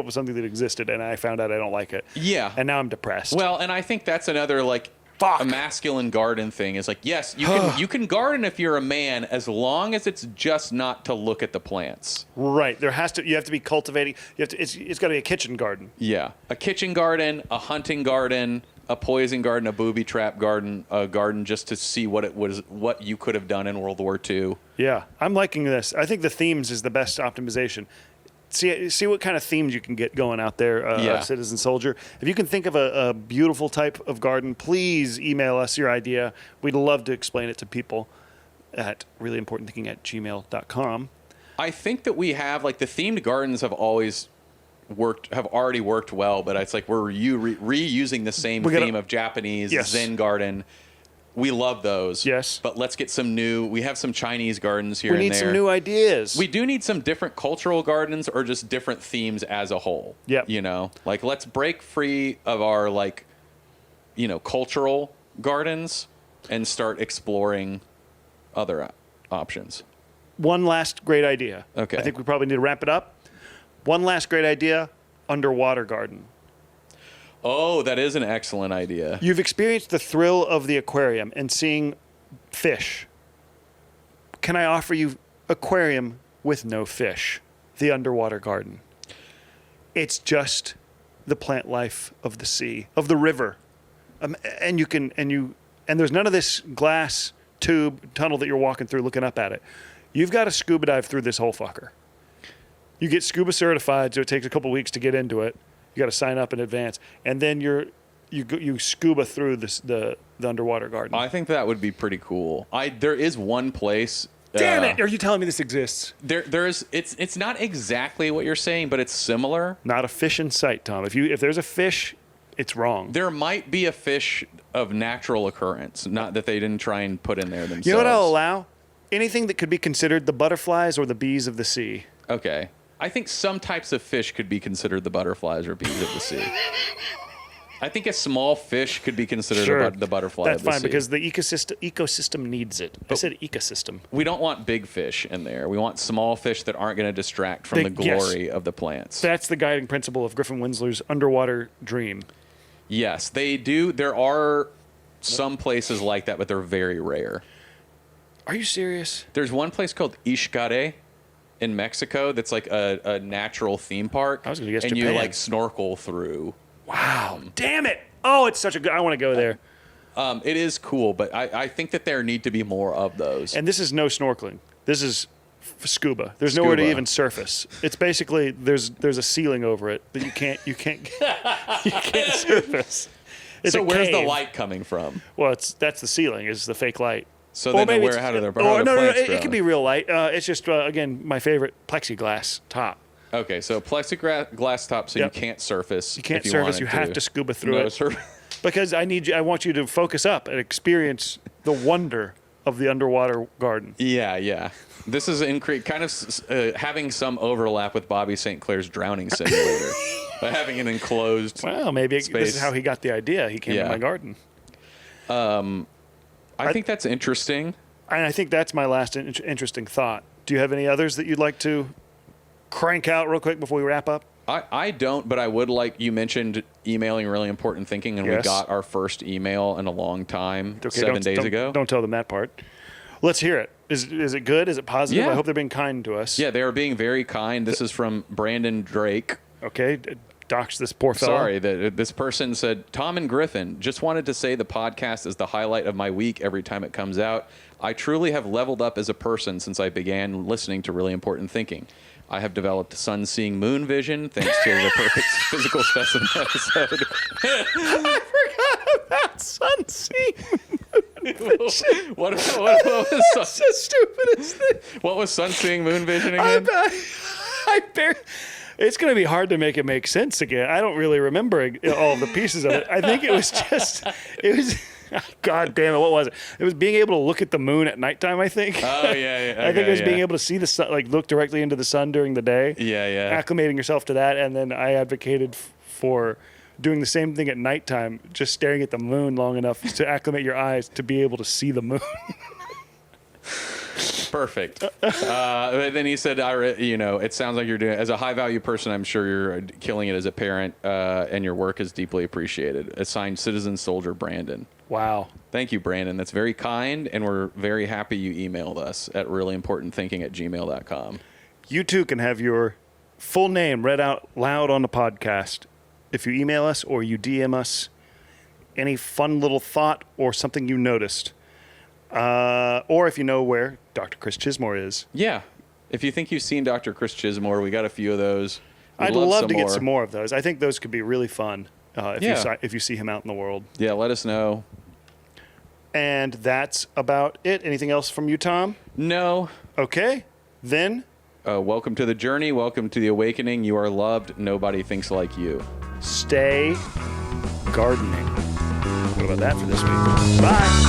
with something that existed, and I found out I don't like it. Yeah. And now I'm depressed. Well, and I think that's another like Fuck. a masculine garden thing is like, yes, you can garden if you're a man, as long as it's just not to look at the plants. Right. You have to be cultivating. It's got to be a kitchen garden. Yeah. A kitchen garden, a hunting garden, a poison garden, a booby trap garden, a garden just to see what you could have done in World War II. Yeah, I'm liking this. I think the themes is the best optimization. See what kind of themes you can get going out there, Citizen Soldier. If you can think of a beautiful type of garden, please email us your idea. We'd love to explain it to people at reallyimportantthinking@gmail.com. I think that we have like the themed gardens have already worked well, but it's like we're reusing the same theme of Japanese Zen garden. We love those. Yes. But let's get some new. We have some Chinese gardens here and there. We need some new ideas. We do need some different cultural gardens or just different themes as a whole. Yep. Like let's break free of our like, cultural gardens and start exploring other options. One last great idea. Okay. I think we probably need to wrap it up. One last great idea, underwater garden. Oh, that is an excellent idea. You've experienced the thrill of the aquarium and seeing fish. Can I offer you aquarium with no fish? The underwater garden. It's just the plant life of the sea, of the river. And there's none of this glass tube tunnel that you're walking through looking up at it. You've got to scuba dive through this whole fucker. You get scuba certified, so it takes a couple weeks to get into it. You got to sign up in advance, and then you scuba through the underwater garden. I think that would be pretty cool. There is one place. Damn it! Are you telling me this exists? There's it's not exactly what you're saying, but it's similar. Not a fish in sight, Tom. If there's a fish, it's wrong. There might be a fish of natural occurrence, not that they didn't try and put in there themselves. You know what I'll allow? Anything that could be considered the butterflies or the bees of the sea. Okay. I think some types of fish could be considered the butterflies or bees of the sea. I think a small fish could be considered the butterfly That's of the sea. fine because the ecosystem needs it. I said ecosystem. We don't want big fish in there. We want small fish that aren't going to distract from the glory of the plants. That's the guiding principle of Griffin Winsler's underwater dream. Yes, they do. There are some places like that, but they're very rare. Are you serious? There's one place called Xcaret in Mexico that's like a natural theme park. I was gonna guess and you Japan. like snorkel through. Wow. Damn it. Oh, it's such a good. I want to go there. It is cool, but I think that there need to be more of those. And this is no snorkeling. This is scuba. There's nowhere to Scuba. even surface. It's basically there's a ceiling over it that you can't you can't surface. It's So a where's the cave. light coming from? Well, that's the ceiling. Is the fake light. So Or then maybe where, it's- how do the or no, plants it grow? could be real light. It's just again my favorite plexiglass top. Okay, so plexiglass top, so Yep. you can't surface. You can't if surface. wanted You have to scuba through No it sur- because I want you to focus up and experience the wonder of the underwater garden. Yeah. This is kind of having some overlap with Bobby St. Clair's drowning simulator by having an enclosed. Well, maybe this Space. is how he got the idea. He came Yeah. to my garden. I think that's interesting. And I think that's my last interesting thought. Do you have any others that you'd like to crank out real quick before we wrap up? I don't, but I would like, you mentioned emailing really important thinking, and we Yes. got our first email in a long time, Okay, 7 days ago. Don't tell them that part. Let's hear it. Is it good? Is it positive? Yeah. I hope they're being kind to us. Yeah, they are being very kind. This is from Brandon Drake. Okay. Dox this poor fellow. Sorry, this person said, Tom and Griffin, just wanted to say the podcast is the highlight of my week every time it comes out. I truly have leveled up as a person since I began listening to Really Important Thinking. I have developed sun-seeing moon vision thanks to the perfect physical specimen episode. I forgot about sun-seeing. What was That's the stupidest thing. what was sun-seeing moon vision again? It's going to be hard to make it make sense again. I don't really remember all the pieces of it. I think it was God damn it, what was it? It was being able to look at the moon at nighttime, I think. Oh, yeah. I think it was okay, being yeah. able to see the sun, like look directly into the sun during the day. Yeah. Acclimating yourself to that. And then I advocated for doing the same thing at nighttime, just staring at the moon long enough to acclimate your eyes to be able to see the moon. Perfect. But then he said, it sounds like you're doing, as a high value person, I'm sure you're killing it as a parent, and your work is deeply appreciated. Assigned Citizen Soldier Brandon. Wow. Thank you, Brandon. That's very kind, and we're very happy you emailed us at reallyimportantthinking@gmail.com. You too can have your full name read out loud on the podcast if you email us or you DM us any fun little thought or something you noticed. Or if you know where Dr. Chris Chismore is. Yeah. If you think you've seen Dr. Chris Chismore, we got a few of those. I'd love to get some more of those. I think those could be really fun if you see him out in the world. Yeah, let us know. And that's about it. Anything else from you, Tom? No. Okay. Then Welcome to the journey. Welcome to the awakening. You are loved. Nobody thinks like you. stay gardening. What about that for this week? Bye.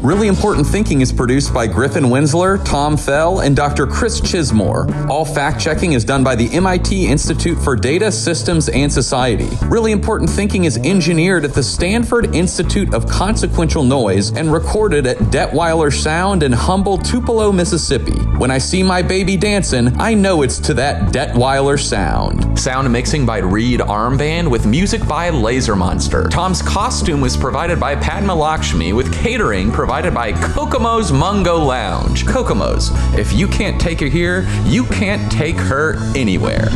Really Important Thinking is produced by Griffin Winsler, Tom Fell, and Dr. Chris Chismore. All fact-checking is done by the MIT Institute for Data, Systems, and Society. Really Important Thinking is engineered at the Stanford Institute of Consequential Noise and recorded at Detweiler Sound in humble Tupelo, Mississippi. When I see my baby dancing, I know it's to that Detweiler sound. Sound mixing by Reed Armband with music by Laser Monster. Tom's costume was provided by Padma Lakshmi with catering provided by Kokomo's Mungo Lounge. Kokomo's, if you can't take her here, you can't take her anywhere.